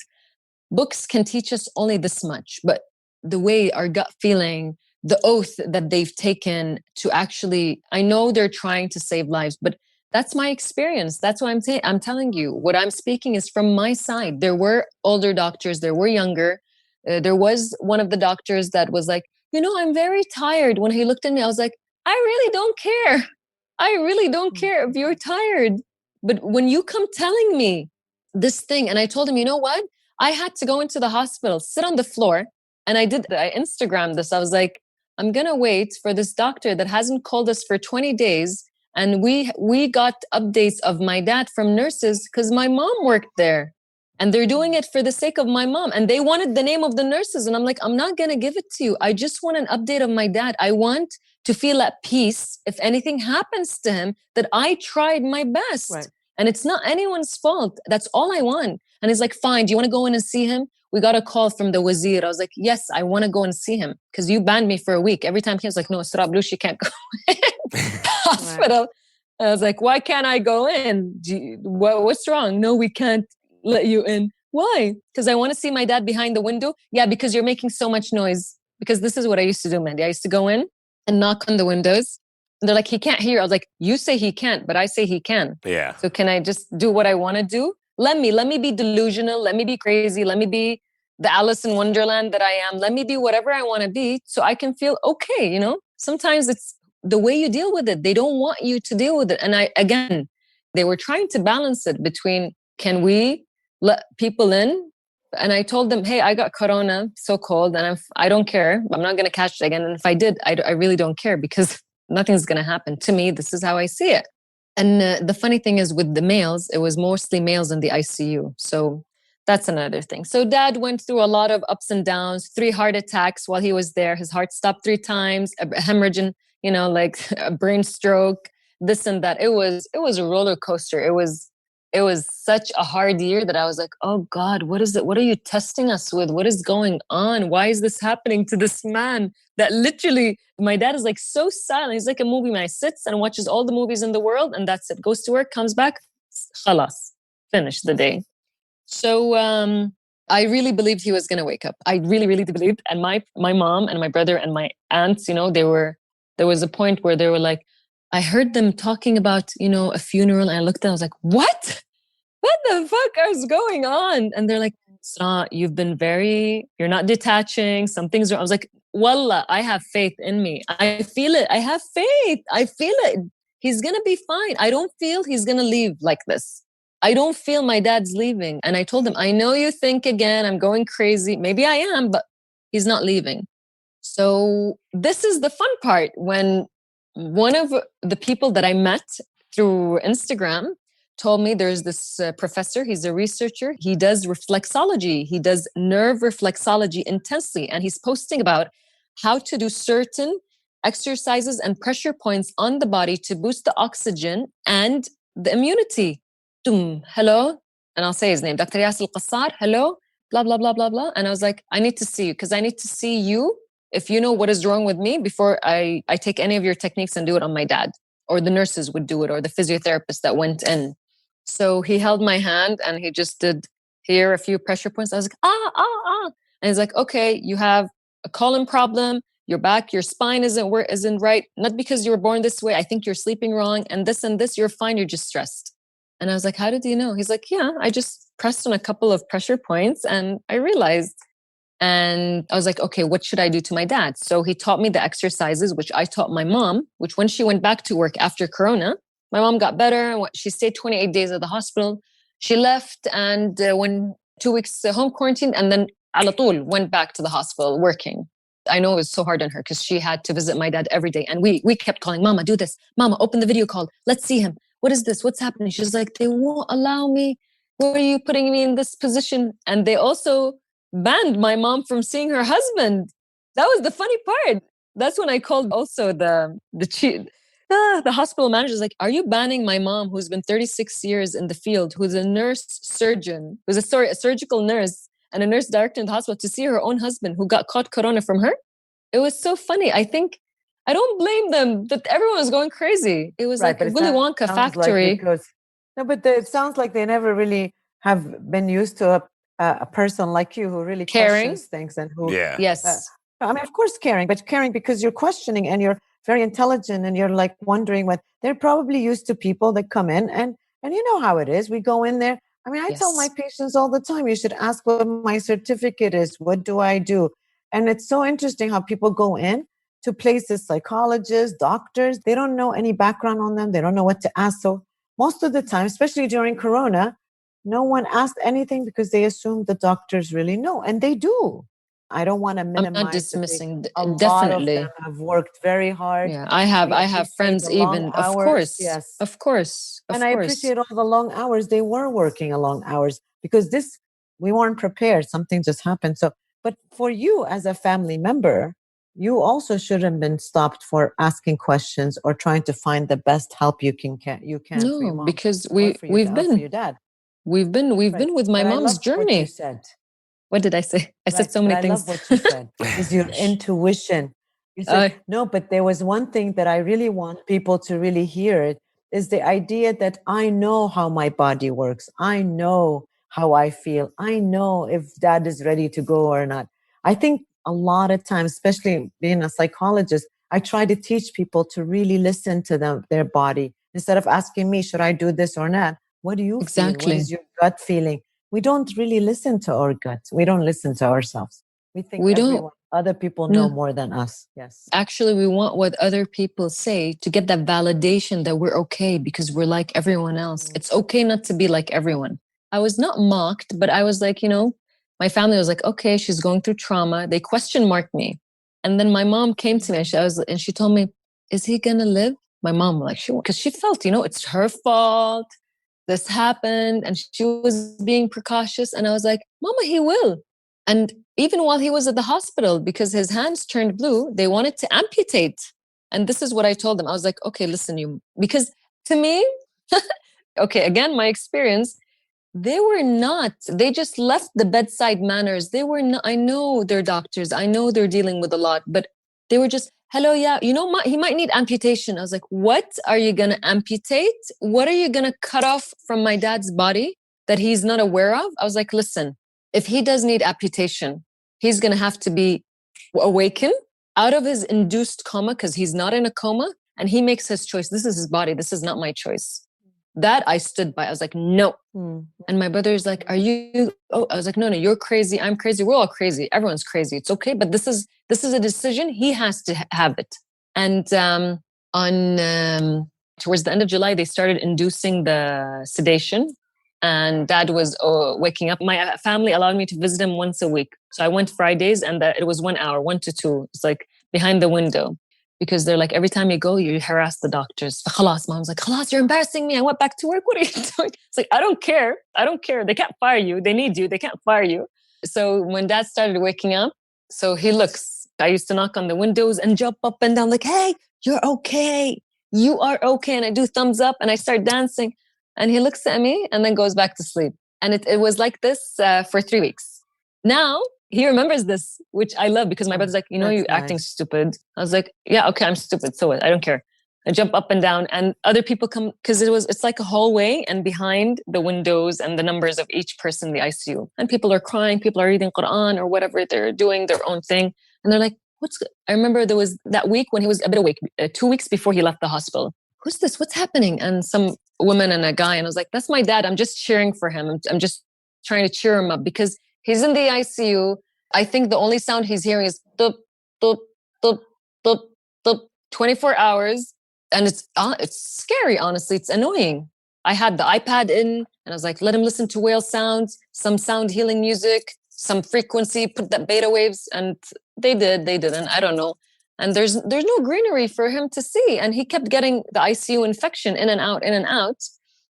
books can teach us only this much, but the way our gut feeling, the oath that they've taken to actually, I know they're trying to save lives, but that's my experience. That's what I'm telling you. What I'm speaking is from my side. There were older doctors, there were younger. There was one of the doctors that was like, I'm very tired. When he looked at me, I was like, I really don't care. I really don't care if you're tired. But when you come telling me this thing, and I told him, you know what? I had to go into the hospital, sit on the floor. And I Instagrammed this. I was like, I'm going to wait for this doctor that hasn't called us for 20 days. And we got updates of my dad from nurses because my mom worked there. And they're doing it for the sake of my mom. And they wanted the name of the nurses. And I'm like, I'm not going to give it to you. I just want an update of my dad. I want to feel at peace if anything happens to him, that I tried my best. Right. And it's not anyone's fault. That's all I want. And he's like, fine, do you want to go in and see him? We got a call from the wazir. I was like, yes, I want to go and see him because you banned me for a week. Every time he was like, no, Essra, Bloushi can't go in hospital. Right. I was like, why can't I go in? What's wrong? No, we can't let you in. Why? Because I want to see my dad behind the window. Yeah, because you're making so much noise. Because this is what I used to do, Mandy. I used to go in and knock on the windows. And they're like, he can't hear. I was like, you say he can't, but I say he can. Yeah. So can I just do what I want to do? Let me be delusional. Let me be crazy. Let me be the Alice in Wonderland that I am. Let me be whatever I want to be so I can feel okay. Sometimes it's the way you deal with it. They don't want you to deal with it. And they were trying to balance it between, can we let people in? And I told them, hey, I got corona, so cold, and I don't care. I'm not going to catch it again. And if I did, I really don't care because nothing's going to happen to me. This is how I see it. And the funny thing is with the males, it was mostly males in the ICU. So that's another thing. So dad went through a lot of ups and downs, 3 heart attacks while he was there. His heart stopped 3 times, a hemorrhage, like a brain stroke, this and that. It was a roller coaster. It was such a hard year that I was like, oh God, what is it? What are you testing us with? What is going on? Why is this happening to this man? That literally, my dad is like so silent. He's like a movie man. He sits and watches all the movies in the world and that's it. Goes to work, comes back, khalas, finish the day. So I really believed he was going to wake up. I really, really believed. And my mom and my brother and my aunts, there was a point where they were like, I heard them talking about, a funeral. And I looked at it, I was like, what? What the fuck is going on? And they're like, Essra, you're not detaching. Something's wrong. I was like, Wallah, I have faith in me. I feel it. I have faith. I feel it. He's going to be fine. I don't feel he's going to leave like this. I don't feel my dad's leaving. And I told him, I know you think again, I'm going crazy. Maybe I am, but he's not leaving. So this is the fun part when one of the people that I met through Instagram told me there's this professor, he's a researcher, he does reflexology, he does nerve reflexology intensely, and he's posting about how to do certain exercises and pressure points on the body to boost the oxygen and the immunity. Hello, and I'll say his name, Dr. Yasser Al-Qassar, hello, blah, blah, blah, blah, blah. And I was like, I need to see you because I need to see you if you know what is wrong with me before I take any of your techniques and do it on my dad, or the nurses would do it, or the physiotherapist that went in. So he held my hand and he just did here a few pressure points. I was like, And he's like, okay, you have a colon problem, your back, your spine isn't right. Not because you were born this way. I think you're sleeping wrong. And this, you're fine. You're just stressed. And I was like, how did you know? He's like, yeah, I just pressed on a couple of pressure points and I realized. And I was like, okay, what should I do to my dad? So he taught me the exercises, which I taught my mom, which when she went back to work after Corona, my mom got better. She stayed 28 days at the hospital. She left and when 2 weeks home quarantine and then ala tool went back to the hospital working. I know it was so hard on her because she had to visit my dad every day. And we kept calling, Mama, do this. Mama, open the video call. Let's see him. What is this? What's happening? She's like, they won't allow me. Why are you putting me in this position? And they also banned my mom from seeing her husband. That was the funny part. That's when I called also the hospital manager is like, are you banning my mom who's been 36 years in the field, who's a nurse surgeon, who's a surgical nurse and a nurse director in the hospital to see her own husband who got caught corona from her? It was so funny. I think I don't blame them that everyone was going crazy. It was like a Willy Wonka factory. But it sounds like they never really have been used to a person like you who really caring questions things and who yes. I mean, of course, caring because you're questioning and you're very intelligent and you're like wondering what they're probably used to people that come in and you know how it is. We go in there. I mean, I tell my patients all the time, you should ask what my certificate is. What do I do? And it's so interesting how people go in to places, psychologists, doctors, they don't know any background on them. They don't know what to ask. So most of the time, especially during Corona, no one asked anything because they assume the doctors really know. And they do. I don't want to minimize. I'm not dismissing. A definitely. lot of them have worked very hard. Yeah, I have friends even. Of course. Yes. Of course. And I appreciate all the long hours. They were working a long hours because we weren't prepared. Something just happened. So, but for you as a family member, you also shouldn't have been stopped for asking questions or trying to find the best help you can. No, because we've been your dad. We've been with my mom's journey. What you said. What did I say? I said so many things. I love what you said. Is your intuition. You said, no, but there was one thing that I really want people to really hear it is the idea that I know how my body works. I know how I feel. I know if dad is ready to go or not. I think a lot of times, especially being a psychologist, I try to teach people to really listen to their body instead of asking me, should I do this or not? What do you feel? What is your gut feeling? We don't really listen to our guts. We don't listen to ourselves. We think other people know more than us. Yes. Actually, we want what other people say to get that validation that we're okay because we're like everyone else. It's okay not to be like everyone. I was not mocked, but I was like, my family was like, okay, she's going through trauma. They question marked me. And then my mom came to me and she told me, is he going to live? My mom, like, because she felt, it's her fault. This happened. And she was being precautious. And I was like, Mama, he will. And even while he was at the hospital, because his hands turned blue, they wanted to amputate. And this is what I told them. I was like, okay, listen, because to me, okay, again, my experience, they just left the bedside manners. They were not, I know they're doctors. I know they're dealing with a lot, but they were just, hello, yeah, he might need amputation. I was like, what are you going to amputate? What are you going to cut off from my dad's body that he's not aware of? I was like, listen, if he does need amputation, he's going to have to be awakened out of his induced coma because he's not in a coma and he makes his choice. This is his body. This is not my choice. That I stood by. I was like, no. And my brother's like, are you? Oh, I was like, no, you're crazy. I'm crazy. We're all crazy. Everyone's crazy. It's okay. But this is a decision. He has to have it. And towards the end of July, they started inducing the sedation. And Dad was waking up. My family allowed me to visit him once a week. So I went Fridays and it was 1 hour, 1 to 2. It's like behind the window. Because they're like, every time you go, you harass the doctors. Khalas, Mom's like, Khalas, you're embarrassing me. I went back to work. What are you doing? It's like, I don't care. They can't fire you. They need you. They can't fire you. So when Dad started waking up, so he looks. I used to knock on the windows and jump up and down like, hey, you're okay. You are okay. And I do thumbs up and I start dancing. And he looks at me and then goes back to sleep. And it was like this for 3 weeks. Now, he remembers this, which I love because my brother's like, you're acting stupid. I was like, yeah, okay, I'm stupid. So what? I don't care. I jump up and down and other people come because it's like a hallway and behind the windows and the numbers of each person in the ICU. And people are crying, people are reading Quran or whatever. They're doing their own thing. And they're like, I remember there was that week when he was a bit awake, 2 weeks before he left the hospital. Who's this? What's happening? And some woman and a guy. And I was like, that's my dad. I'm just cheering for him. I'm just trying to cheer him up because he's in the ICU. I think the only sound he's hearing is thup, thup, thup, thup, thup, 24 hours. And it's scary, honestly. It's annoying. I had the iPad in and I was like, let him listen to whale sounds, some sound healing music, some frequency, put that beta waves. And they didn't. I don't know. And there's no greenery for him to see. And he kept getting the ICU infection in and out.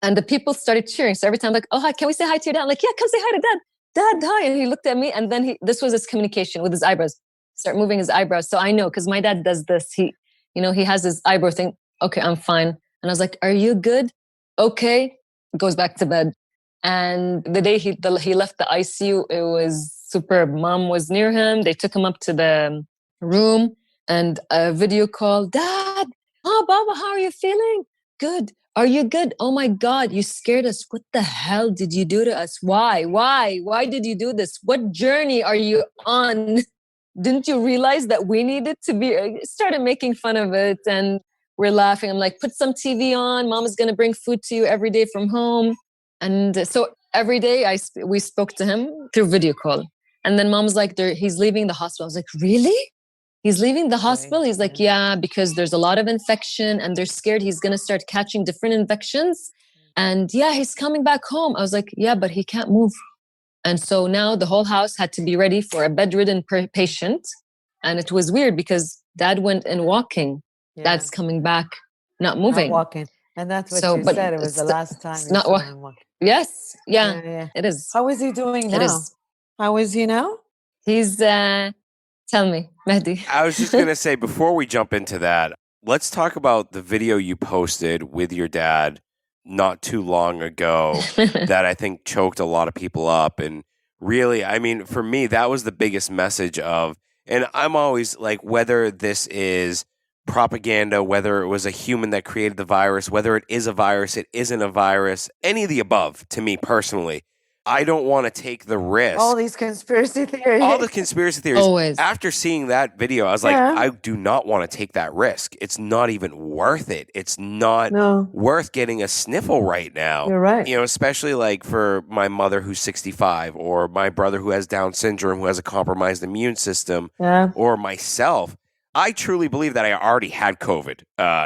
And the people started cheering. So every time like, oh, hi, can we say hi to your dad? I'm like, yeah, come say hi to dad. Dad, hi. And he looked at me and then this was his communication with his eyebrows. Start moving his eyebrows. So I know, because my dad does this. He has his eyebrow thing. Okay, I'm fine. And I was like, are you good? Okay. Goes back to bed. And the day he left the ICU, it was superb. Mom was near him. They took him up to the room and a video call. Dad, Baba, how are you feeling? Good. Are you good? Oh my God, you scared us. What the hell did you do to us? Why? Why did you do this? What journey are you on? Didn't you realize that we needed to be? Started making fun of it and we're laughing. I'm like, put some TV on. Mom is going to bring food to you every day from home. And so every day we spoke to him through video call. And then Mom's like, he's leaving the hospital. I was like, really? He's leaving the hospital? He's like, yeah, because there's a lot of infection and they're scared he's going to start catching different infections. And yeah, he's coming back home. I was like, yeah, but he can't move. And so now the whole house had to be ready for a bedridden patient. And it was weird because Dad went in walking. Yeah. Dad's coming back, not moving. Not walking. And that's what you said. It was the last time you saw him walking. Yes. Yeah, it is. How is he doing now? How is he now? He's... Tell me, Mehdi. I was just going to say, before we jump into that, let's talk about the video you posted with your dad not too long ago that I think choked a lot of people up. And really, I mean, for me, that was the biggest message of, and I'm always like, whether this is propaganda, whether it was a human that created the virus, whether it is a virus, it isn't a virus, any of the above, to me personally. I don't want to take the risk. All these conspiracy theories. All the conspiracy theories. Always. After seeing that video, I was like, I do not want to take that risk. It's not even worth it. It's not worth getting a sniffle right now. You're right. Especially like for my mother who's 65 or my brother who has Down syndrome, who has a compromised immune system, or myself. I truly believe that I already had COVID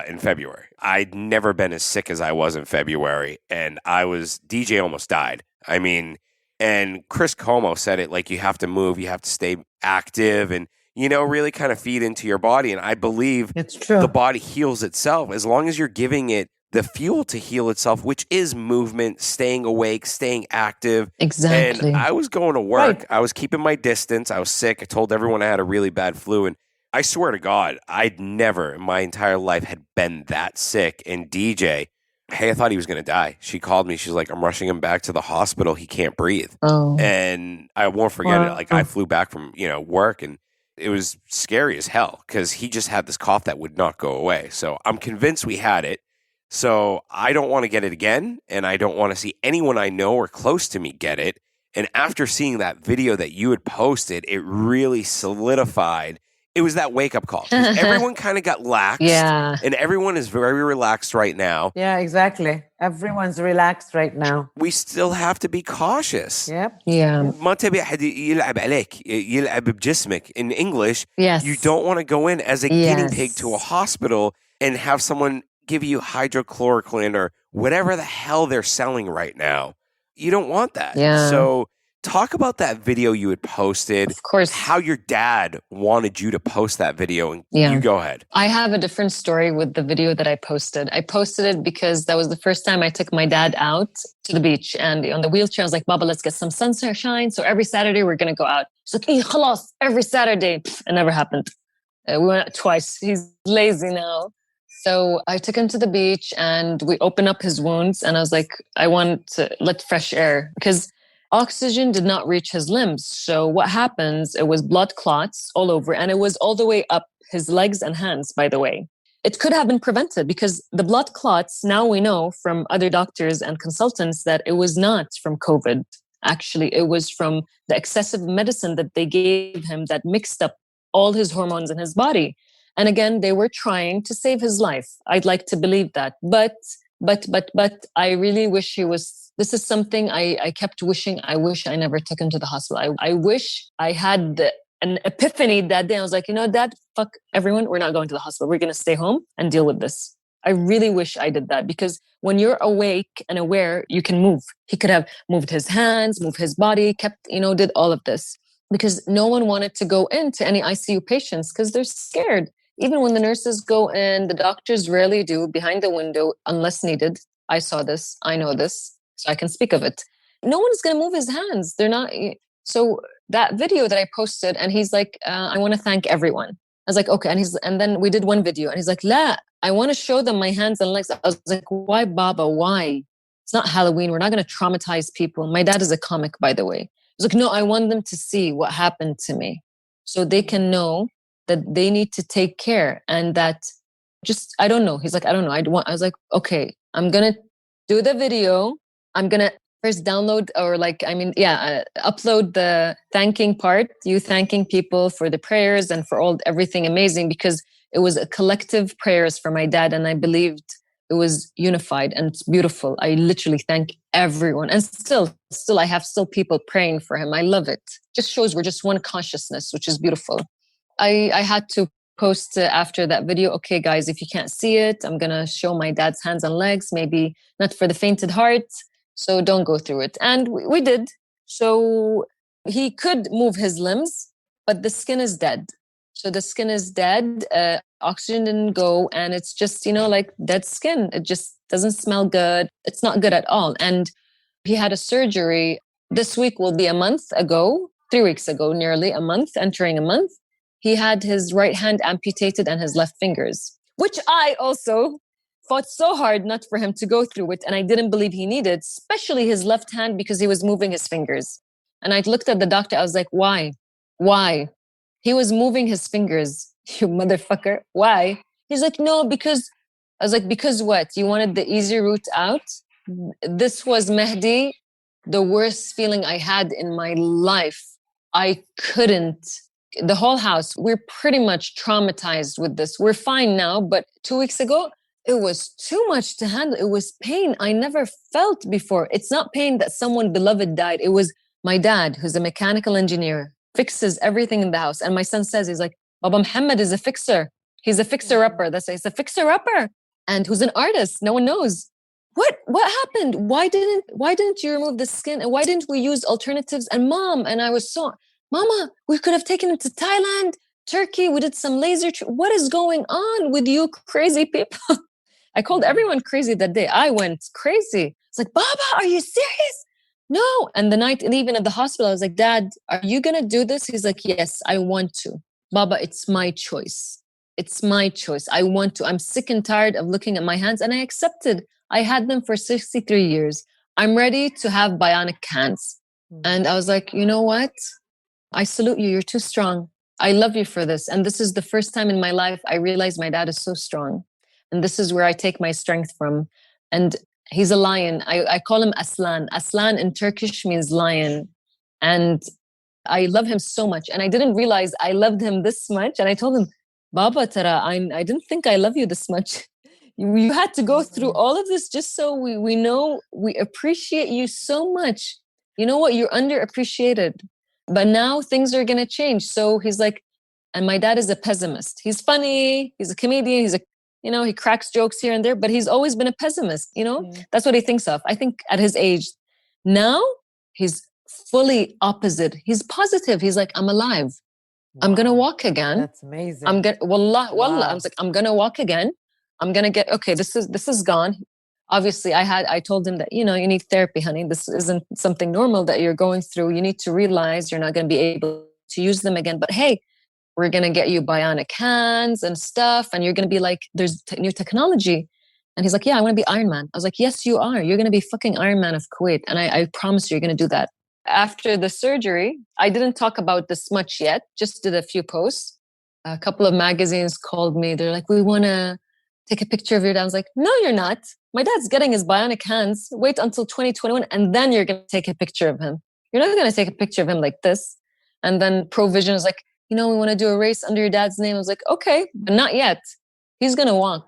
in February. I'd never been as sick as I was in February. And DJ almost died. I mean, and Chris Cuomo said it like, you have to move, you have to stay active, and really kind of feed into your body. And I believe It's true. the body heals itself as long as you're giving it the fuel to heal itself, which is movement, staying awake, staying active. Exactly. And I was going to work. Right. I was keeping my distance. I was sick. I told everyone I had a really bad flu. And I swear to God, I'd never in my entire life had been that sick. And DJ, hey, I thought he was going to die. She called me. She's like, I'm rushing him back to the hospital. He can't breathe. Oh. And I won't forget it. Wow. Like I flew back from, work, and it was scary as hell because he just had this cough that would not go away. So I'm convinced we had it. So I don't want to get it again, and I don't want to see anyone I know or close to me get it. And after seeing that video that you had posted, it really solidified. It was that wake-up call. 'Cause everyone kind of got laxed. Yeah. And everyone is very relaxed right now. Yeah, exactly. Everyone's relaxed right now. We still have to be cautious. Yep. Yeah. ما تبي أحد يلعب عليك يلعب بجسمك. In English, Yes. you don't want to go in as a guinea Yes. pig to a hospital and have someone give you hydrochloroquine or whatever the hell they're selling right now. You don't want that. Yeah. So talk about that video you had posted. Of course. How your dad wanted you to post that video. And Yeah. you go ahead. I have a different story with the video that I posted. I posted it because that was the first time I took my dad out to the beach, and on the wheelchair, I was like, Baba, let's get some sunshine. So every Saturday we're going to go out. He's like, khalas, every Saturday. It never happened. We went twice. He's lazy now. So I took him to the beach and we opened up his wounds, and I was like, I want to let fresh air because oxygen did not reach his limbs. So what happens, it was blood clots all over, and it was all the way up his legs and hands, by the way. It could have been prevented because the blood clots, now we know from other doctors and consultants that it was not from COVID. Actually, it was from the excessive medicine that they gave him that mixed up all his hormones in his body. And again, they were trying to save his life. I'd like to believe that. But I really wish he was, this is something I kept wishing. I wish I never took him to the hospital. I wish I had an epiphany that day. I was like, Dad, fuck everyone. We're not going to the hospital. We're going to stay home and deal with this. I really wish I did that because when you're awake and aware, you can move. He could have moved his hands, moved his body, did all of this because no one wanted to go into any ICU patients because they're scared. Even when the nurses go in, the doctors rarely do behind the window unless needed. I saw this. I know this. So I can speak of it. No one is going to move his hands. They're not. So that video that I posted, and he's like, I want to thank everyone. I was like, okay. And then we did one video and he's like, La, I want to show them my hands and legs. I was like, why, Baba? Why? It's not Halloween. We're not going to traumatize people. My dad is a comic, by the way. I was like, no, I want them to see what happened to me so they can know that they need to take care and that I don't know. He's like, I don't know. I was like, okay, I'm going to do the video. I'm going to first download upload the thanking part, you thanking people for the prayers and for everything amazing because it was a collective prayers for my dad. And I believed it was unified and it's beautiful. I literally thank everyone. And still I have people praying for him. I love it. Just shows we're just one consciousness, which is beautiful. I had to post after that video, okay, guys, if you can't see it, I'm going to show my dad's hands and legs, maybe not for the fainted heart. So don't go through it. And we did. So he could move his limbs, but the skin is dead. So the skin is dead. Oxygen didn't go. And it's just, like dead skin. It just doesn't smell good. It's not good at all. And he had a surgery. This week will be a month ago, 3 weeks ago, nearly a month, entering a month. He had his right hand amputated and his left fingers, which I also fought so hard not for him to go through it. And I didn't believe he needed, especially his left hand, because he was moving his fingers. And I looked at the doctor. I was like, why? Why? He was moving his fingers. You motherfucker. Why? He's like, no, because I was like, because what? You wanted the easy route out? This was Mehdi, the worst feeling I had in my life. I couldn't. The whole house, we're pretty much traumatized with this. We're fine now, but 2 weeks ago, it was too much to handle. It was pain I never felt before. It's not pain that someone beloved died. It was my dad, who's a mechanical engineer, fixes everything in the house. And my son says, he's like, Baba Muhammad is a fixer. He's a fixer-upper. That's he's a fixer-upper. And who's an artist. No one knows. What happened? Why didn't you remove the skin? And why didn't we use alternatives? And Mom, and I was so... Mama, we could have taken him to Thailand. Turkey, we did some laser. What is going on with you crazy people? I called everyone crazy that day. I went crazy. It's like, Baba, are you serious? No. And the night, and even at the hospital, I was like, Dad, are you going to do this? He's like, yes, I want to. Baba, it's my choice. It's my choice. I want to. I'm sick and tired of looking at my hands, and I accepted. I had them for 63 years. I'm ready to have bionic hands. And I was like, you know what? I salute you. You're too strong. I love you for this. And this is the first time in my life I realized my dad is so strong. And this is where I take my strength from. And he's a lion. I call him Aslan. Aslan in Turkish means lion. And I love him so much. And I didn't realize I loved him this much. And I told him, Baba Tara, I didn't think I love you this much. You had to go through all of this just so we know we appreciate you so much. You know what? You're underappreciated. But now things are going to change. So he's like, and my dad is a pessimist. He's funny. He's a comedian. He cracks jokes here and there, but he's always been a pessimist. That's what he thinks of. I think at his age now, he's fully opposite. He's positive. He's like, I'm alive. Wow. I'm going to walk again. That's amazing. Wallah. I was like, I'm going to walk again. I'm going to get, okay, this is gone. Obviously, I told him that, you need therapy, honey. This isn't something normal that you're going through. You need to realize you're not going to be able to use them again. But hey, we're going to get you bionic hands and stuff. And you're going to be like, there's new technology. And he's like, yeah, I want to be Iron Man. I was like, yes, you are. You're going to be fucking Iron Man of Kuwait. And I promise you're going to do that. After the surgery, I didn't talk about this much yet, just did a few posts. A couple of magazines called me. They're like, we want to take a picture of your dad. I was like, no, you're not. My dad's getting his bionic hands. Wait until 2021 and then you're going to take a picture of him. You're not going to take a picture of him like this. And then Provision is like, we want to do a race under your dad's name. I was like, okay, but not yet. He's going to walk.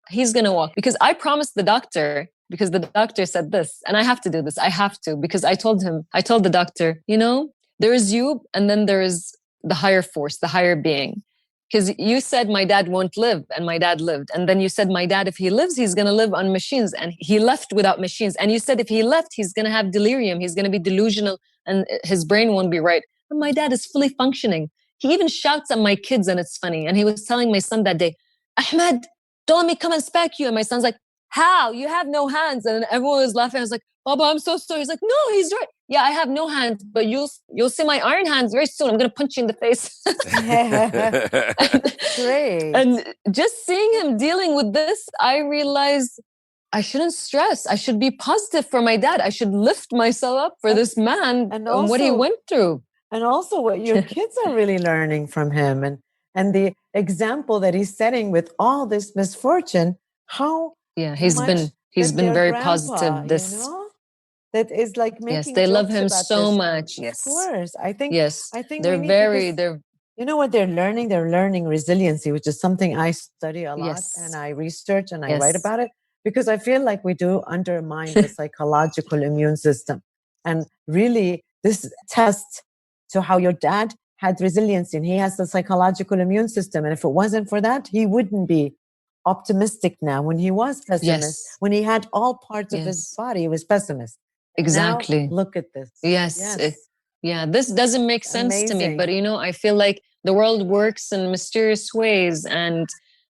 He's going to walk. Because I promised the doctor, because the doctor said this, and I have to do this. I have to, because I told the doctor, there is you, and then there is the higher force, the higher being. Because you said my dad won't live, and my dad lived. And then you said my dad, if he lives, he's going to live on machines. And he left without machines. And you said if he left, he's going to have delirium. He's going to be delusional and his brain won't be right. And my dad is fully functioning. He even shouts at my kids and it's funny. And he was telling my son that day, Ahmed, don't let me come and spank you. And my son's like, how? You have no hands. And everyone was laughing. I was like, Baba, I'm so sorry. He's like, no, he's right. Yeah, I have no hands, but you'll see my iron hands very soon. I'm going to punch you in the face. Great. And just seeing him dealing with this, I realized I shouldn't stress. I should be positive for my dad. I should lift myself up for this man and what he went through. And also what your kids are really learning from him and the example that he's setting with all this misfortune, he's been very positive. That is like making yes, they love him so this. much. Yes, of course. I think they're very. You know what they're learning? They're learning resiliency, which is something I study a lot and I research and I write about it because I feel like we do undermine the psychological immune system. And really, this tests to how your dad had resiliency and he has the psychological immune system. And if it wasn't for that, he wouldn't be optimistic now. When he was pessimist, when he had all parts of his body, he was pessimist. Exactly. Now, look at this. Yes. This doesn't make sense to me, but I feel like the world works in mysterious ways. And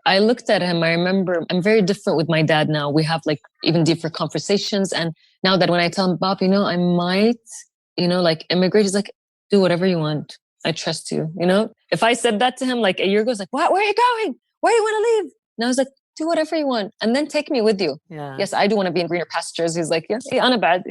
I looked at him, I remember I'm very different with my dad now. We have like even deeper conversations. And now that when I tell him, Bob, I might, like immigrate, he's like, do whatever you want. I trust you. If I said that to him like a year ago, it's like, what? Where are you going? Where do you want to leave? And I was like, do whatever you want. And then take me with you. Yeah. Yes, I do want to be in greener pastures. He's like, yes, on a bad.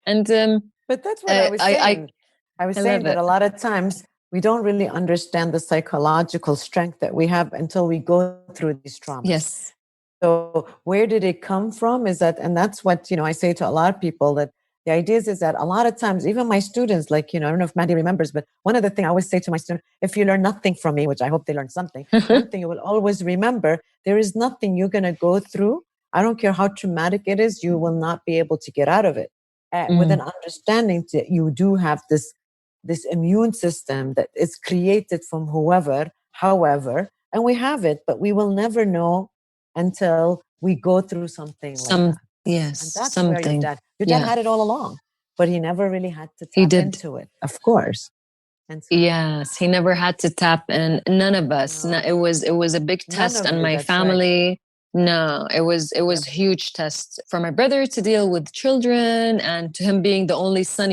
And, but that's what I was saying. I was saying that a lot of times we don't really understand the psychological strength that we have until we go through these traumas. Yes. So where did it come from? And that's what, I say to a lot of people that the idea is that a lot of times, even my students, like, I don't know if Maddie remembers, but one of the things I always say to my students, if you learn nothing from me, which I hope they learn something, one thing you will always remember, there is nothing you're going to go through. I don't care how traumatic it is, you will not be able to get out of it. With an understanding that you do have this immune system that is created from however, and we have it, but we will never know until we go through something like that. Yes, and that's something. Where your dad had it all along, but he never really had to tap into it, of course. And so Yes, he never had to tap in. None of us. No, no, it was a big none test of on you. my That's right. family. No, it was Yep. huge test for my brother to deal with children, and to him being the only son,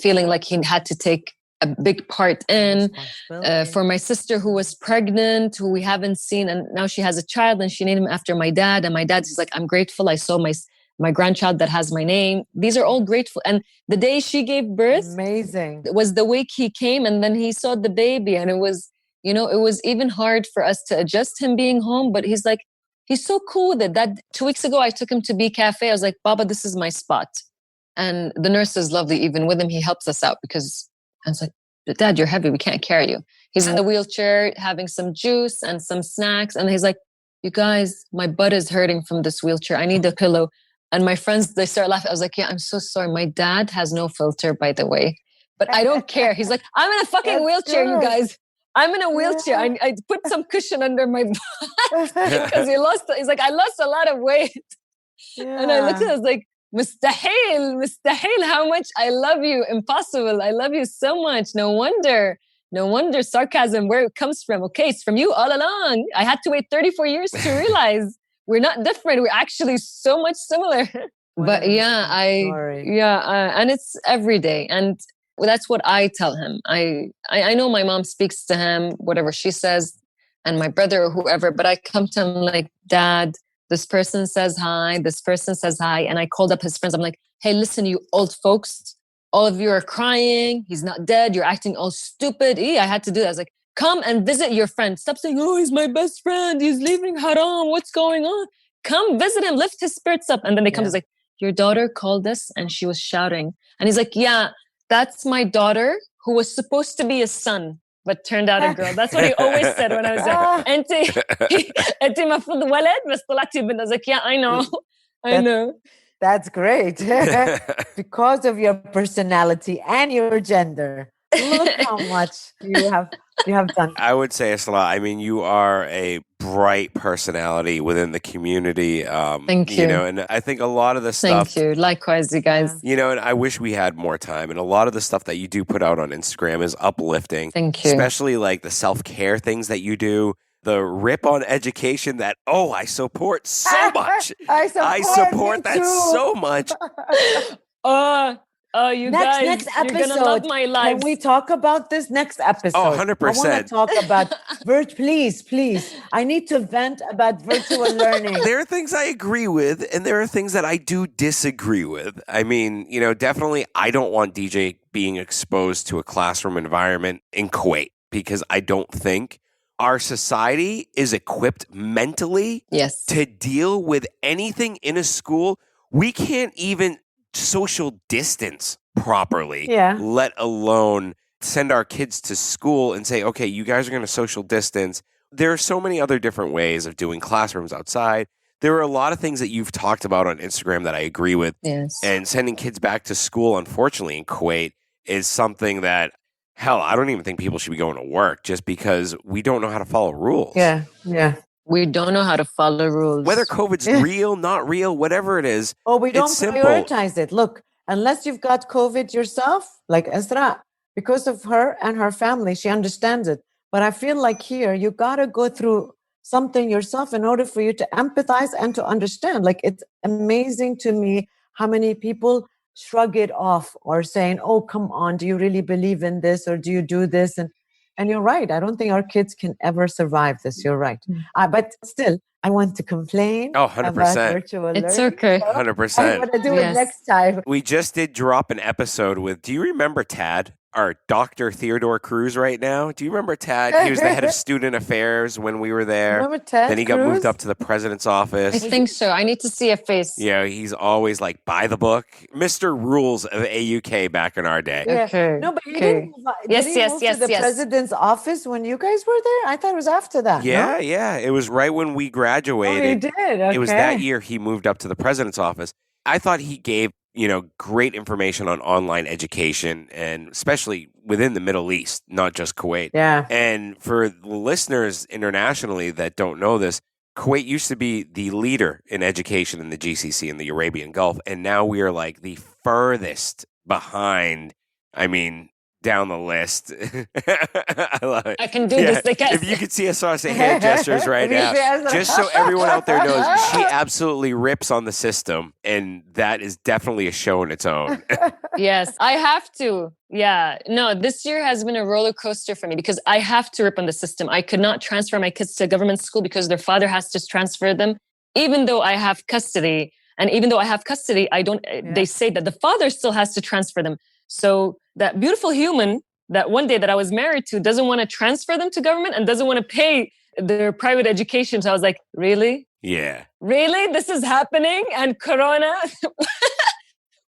feeling like he had to take a big part in. Responsibility. For my sister who was pregnant, who we haven't seen, and now she has a child, and she named him after my dad. And my dad's like, I'm grateful I saw my grandchild that has my name. These are all grateful. And the day she gave birth, Amazing. it was the week he came, and then he saw the baby, and it was even hard for us to adjust him being home. But he's so cool with it. That 2 weeks ago, I took him to B Cafe. I was like, Baba, this is my spot. And the nurse is lovely. Even with him, he helps us out, because I was like, Dad, you're heavy. We can't carry you. He's in the wheelchair having some juice and some snacks. And he's like, you guys, my butt is hurting from this wheelchair. I need a pillow. And my friends, they start laughing. I was like, yeah, I'm so sorry. My dad has no filter, by the way. But I don't care. He's like, I'm in a fucking That's wheelchair, you good. guys. I'm in a wheelchair. Yeah. I put some cushion under my butt because he's like, I lost a lot of weight. And I looked at it, I was like, mustahil, how much I love you. Impossible. I love you so much. No wonder sarcasm, where it comes from. Okay, it's from you all along. I had to wait 34 years to realize we're not different. We're actually so much similar. But and it's every day. And that's what I tell him. I know my mom speaks to him, whatever she says, and my brother or whoever, but I come to him like, Dad, this person says hi, this person says hi. And I called up his friends. I'm like, hey, listen, you old folks, all of you are crying. He's not dead. You're acting all stupid. I had to do that. I was like, come and visit your friend. Stop saying, oh, he's my best friend. He's leaving haram. What's going on? Come visit him, lift his spirits up. And then they come, he's like, your daughter called us and she was shouting. And he's like, yeah, that's my daughter who was supposed to be a son, but turned out a girl. That's what he always said when I was young. Enti mafrud walad, bas talati bint. I was like, yeah, I know. I know. That's great. Because of your personality and your gender. Look how much you have done. I would say, Essra, I mean, you are a bright personality within the community. Thank you. And I think a lot of the stuff. Thank you. Likewise, you guys. And I wish we had more time. And a lot of the stuff that you do put out on Instagram is uplifting. Thank you. Especially like the self-care things that you do. The rip on education that, I support so much. I support that too. so much. You guys, next episode, you're gonna love my life. Can we talk about this next episode? 100%. I want to talk about please. I need to vent about virtual learning. There are things I agree with, and there are things that I do disagree with. I mean, definitely I don't want DJ being exposed to a classroom environment in Kuwait, because I don't think our society is equipped mentally to deal with anything in a school. We can't even social distance properly, let alone send our kids to school and say, okay, you guys are going to social distance. There are so many other different ways of doing classrooms outside. There are a lot of things that you've talked about on Instagram that I agree with. Yes. And sending kids back to school, unfortunately, in Kuwait is something that, hell, I don't even think people should be going to work, just because we don't know how to follow rules. Yeah. We don't know how to follow rules. Whether COVID's real, not real, whatever it is. We don't prioritize it. Look, unless you've got COVID yourself, like Essra, because of her and her family, she understands it. But I feel like here, you got to go through something yourself in order for you to empathize and to understand. Like, it's amazing to me how many people shrug it off or saying, oh, come on, do you really believe in this, or do you do this? And you're right. I don't think our kids can ever survive this. You're right. But still, I want to complain 100%. about virtual learning. It's okay. 100%. I want to do it next time. We just did drop an episode with, do you remember Tad? Our Dr. Theodore Cruz right now. Do you remember Tad? He was the head of student affairs when we were there. Remember Tad Then he got Cruz? moved up to the president's office. I think so. I need to see a face. Yeah, he's always like, by the book. Mr. Rules of AUK back in our day. Yeah. Okay. No, but you didn't move to the president's office when you guys were there? I thought it was after that. Yeah, no? Yeah. It was right when we graduated. Oh, you did? Okay. It was that year he moved up to the president's office. I thought he gave, great information on online education, and especially within the Middle East, not just Kuwait. Yeah. And for the listeners internationally that don't know this, Kuwait used to be the leader in education in the GCC in the Arabian Gulf, and now we are like the furthest behind. I mean, down the list. I love it. I can do this. They can. If you could see Essra's hand gestures right now, just so everyone out there knows, she absolutely rips on the system, and that is definitely a show in its own. Yes, I have to. Yeah. No, this year has been a roller coaster for me because I have to rip on the system. I could not transfer my kids to a government school because their father has to transfer them, even though I have custody. And even though I have custody, I don't, they say that the father still has to transfer them. So that beautiful human that one day that I was married to doesn't want to transfer them to government and doesn't want to pay their private education. So I was like, really? Yeah. Really? This is happening? And Corona?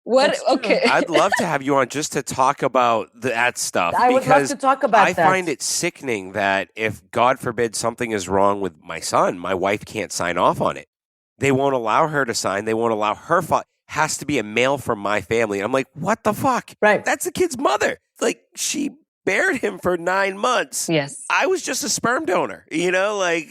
What? Okay. I'd love to have you on just to talk about that stuff. I would love to talk about I that. find it sickening that if, God forbid, something is wrong with my son, my wife can't sign off on it. They won't allow her to sign. They won't allow her. Has to be a male from my family. I'm like, what the fuck? Right. That's the kid's mother. Like, she bared him for 9 months. Yes. I was just a sperm donor. You know, like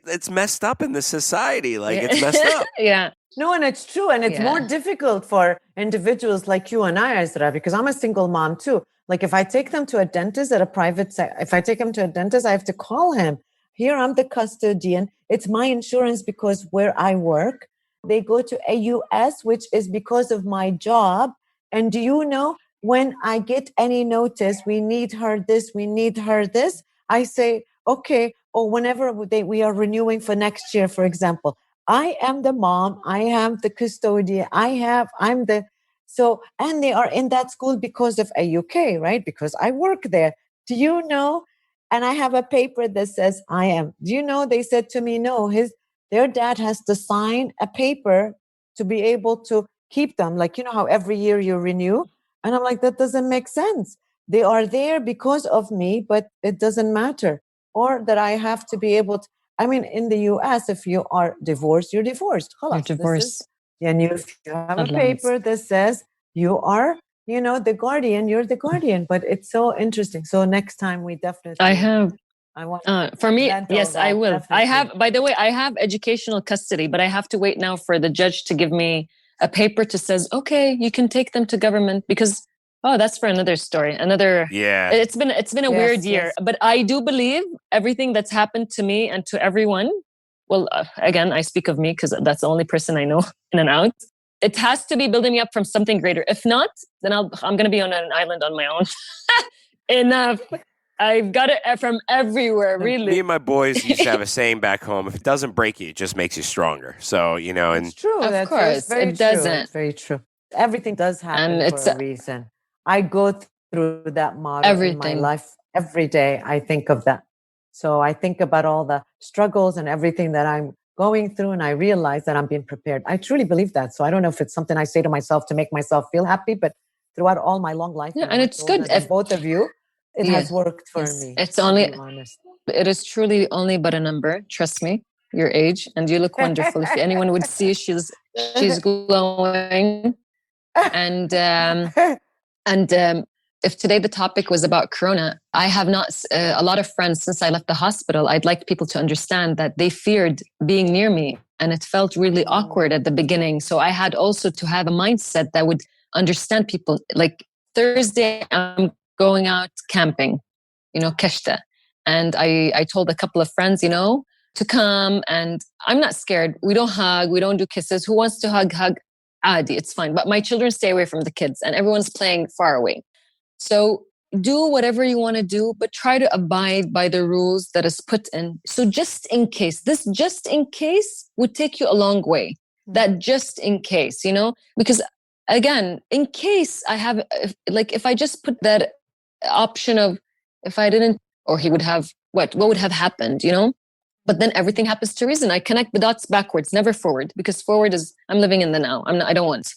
it's messed up in this society. Like, it's messed up. Yeah. No, and it's true. And it's more difficult for individuals like you and I, Essra, because I'm a single mom too. Like if I take them to a dentist at a if I take them to a dentist, I have to call him. Here, I'm the custodian. It's my insurance because where I work, they go to AUS, which is because of my job. And do you know, when I get any notice, we need her this, we need her this, I say, okay, or whenever we are renewing for next year, for example, I am the mom, I am the custodian, and they are in that school because of AUK, right? Because I work there. Do you know? And I have a paper that says I am. Do you know? They said to me, no, their dad has to sign a paper to be able to keep them. Like, you know how every year you renew? And I'm like, that doesn't make sense. They are there because of me, but it doesn't matter. Or that I have to be able to, I mean, in the US, if you are divorced, you're divorced. You're divorced. And if you have a paper that says you are, the guardian, you're the guardian. But it's so interesting. So next time we definitely. I want for me, yes, I will. Definitely. I have, by the way, I have educational custody, but I have to wait now for the judge to give me a paper to says, okay, you can take them to government because, that's for another story. It's been a weird year, but I do believe everything that's happened to me and to everyone. Well, again, I speak of me because that's the only person I know in and out. It has to be building me up from something greater. If not, then I'm going to be on an island on my own. Enough. I've got it from everywhere, really. Me and my boys used to have a saying back home, if it doesn't break you, it just makes you stronger. So, and it's true. Of course, it doesn't. It's very true. Everything does happen for a reason. I go through that model in my life every day. I think of that. So I think about all the struggles and everything that I'm going through, and I realize that I'm being prepared. I truly believe that. So I don't know if it's something I say to myself to make myself feel happy, but throughout all my long life, and it's good. If both of you, it has worked for me. It's only, it is truly only but a number. Trust me, your age, and you look wonderful. If anyone would see, she's glowing. And if today the topic was about Corona, I have not, a lot of friends since I left the hospital, I'd like people to understand that they feared being near me and it felt really awkward at the beginning. So I had also to have a mindset that would understand people. Like Thursday, I'm going out camping, keshta. And I told a couple of friends, to come, and I'm not scared. We don't hug. We don't do kisses. Who wants to hug? Adi, it's fine. But my children stay away from the kids and everyone's playing far away. So do whatever you want to do, but try to abide by the rules that is put in. So just in case would take you a long way. That just in case, because again, in case I have, if I just put that option of if I didn't, or he would have, what would have happened, But then everything happens to reason. I connect the dots backwards, never forward, because forward is I'm living in the now. I don't want.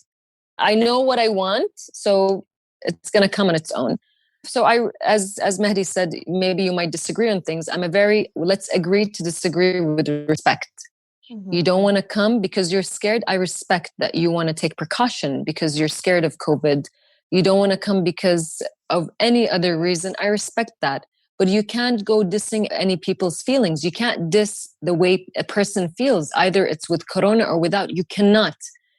I know what I want, so it's going to come on its own. So as Mehdi said, maybe you might disagree on things. Let's agree to disagree with respect. Mm-hmm. You don't want to come because you're scared. I respect that you want to take precaution because you're scared of COVID. You don't want to come because of any other reason. I respect that. But you can't go dissing any people's feelings. You can't diss the way a person feels. Either it's with Corona or without. You cannot,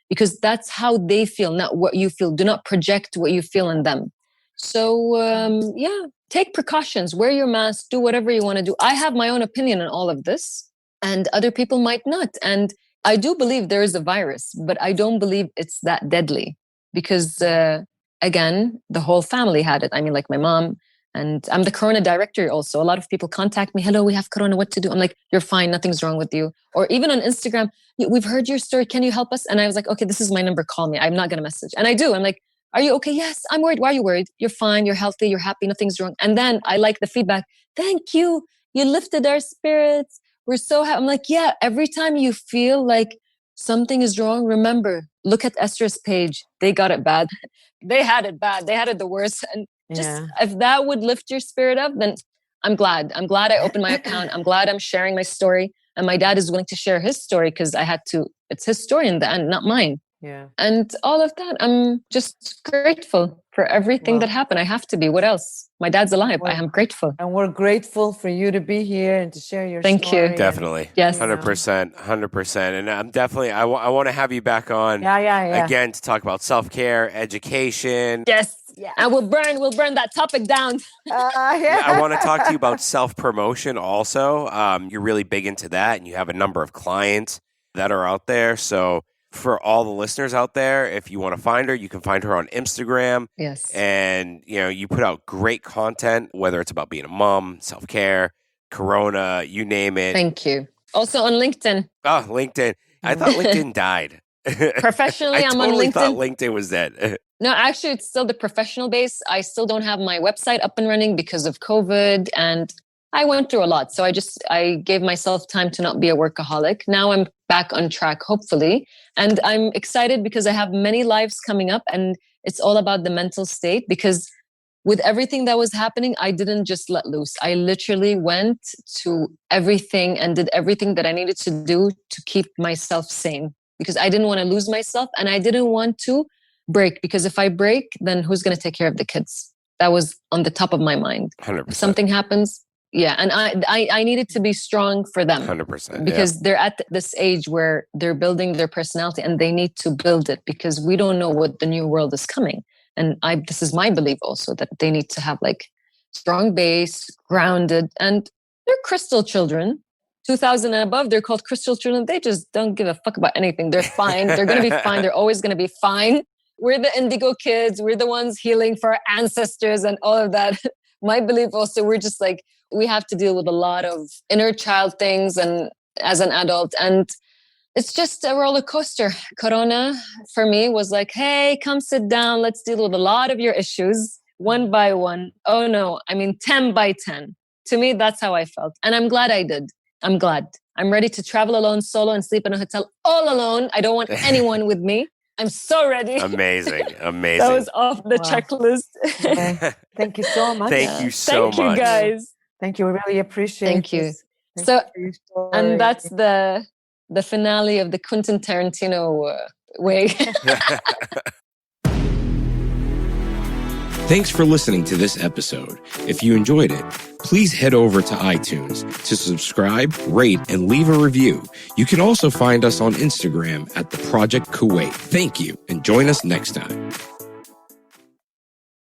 because that's how they feel, not what you feel. Do not project what you feel in them. So, take precautions, wear your mask, do whatever you want to do. I have my own opinion on all of this, and other people might not. And I do believe there is a virus, but I don't believe it's that deadly because, again, the whole family had it. I mean, like my mom, and I'm the Corona director also. A lot of people contact me, hello, we have Corona, what to do? I'm like, you're fine, nothing's wrong with you. Or even on Instagram, we've heard your story, can you help us? And I was like, okay, this is my number, call me. I'm not going to message. And I do. I'm like, are you okay? Yes, I'm worried. Why are you worried? You're fine, you're healthy, you're happy, nothing's wrong. And then I like the feedback. Thank you. You lifted our spirits. We're so happy. I'm like, yeah, every time you feel like something is wrong, remember, look at Essra's page. They got it bad. They had it bad. They had it the worst. And just if that would lift your spirit up, then I'm glad. I'm glad I opened my account. I'm glad I'm sharing my story. And my dad is willing to share his story because I had to, it's his story in the end, not mine. Yeah. And all of that, I'm just grateful for everything that happened. I have to be. What else? My dad's alive. I am grateful. And we're grateful for you to be here and to share your story. Thank you. Definitely. Yes. 100%. And I'm definitely, I want to have you back on again to talk about self-care, education. Yes. Yeah. And we'll burn that topic down. I want to talk to you about self-promotion also. You're really big into that and you have a number of clients that are out there. So for all the listeners out there, if you want to find her, you can find her on Instagram. Yes. And, you put out great content, whether it's about being a mom, self-care, Corona, you name it. Thank you. Also on LinkedIn. Oh, LinkedIn. I thought LinkedIn died. Professionally, I'm on LinkedIn. I thought LinkedIn was dead. No, actually, it's still the professional base. I still don't have my website up and running because of COVID. And I went through a lot. So I gave myself time to not be a workaholic. Now I'm back on track, hopefully. And I'm excited because I have many lives coming up and it's all about the mental state because with everything that was happening, I didn't just let loose. I literally went to everything and did everything that I needed to do to keep myself sane because I didn't want to lose myself and I didn't want to break because if I break, then who's going to take care of the kids? That was on the top of my mind. 100%. If something happens, yeah. And I needed to be strong for them. 100%. Because they're at this age where they're building their personality and they need to build it because we don't know what the new world is coming. And this is my belief also that they need to have like strong base, grounded, and they're crystal children. 2000 and above, they're called crystal children. They just don't give a fuck about anything. They're fine. They're going to be fine. They're always going to be fine. We're the indigo kids. We're the ones healing for our ancestors and all of that. My belief also, we're just like, we have to deal with a lot of inner child things and as an adult. And it's just a roller coaster. Corona for me was like, hey, come sit down. Let's deal with a lot of your issues one by one. Oh no, 10 by 10. To me, that's how I felt. And I'm glad I did. I'm glad. I'm ready to travel alone, solo, and sleep in a hotel all alone. I don't want anyone with me. I'm so ready. Amazing. That was off the checklist. Okay. Thank you so much. Thank you so much. Thank you, guys. Thank you. We really appreciate it. Thank you. And that's the finale of the Quentin Tarantino way. Thanks for listening to this episode. If you enjoyed it, please head over to iTunes to subscribe, rate, and leave a review. You can also find us on Instagram at The Project Kuwait. Thank you, and join us next time.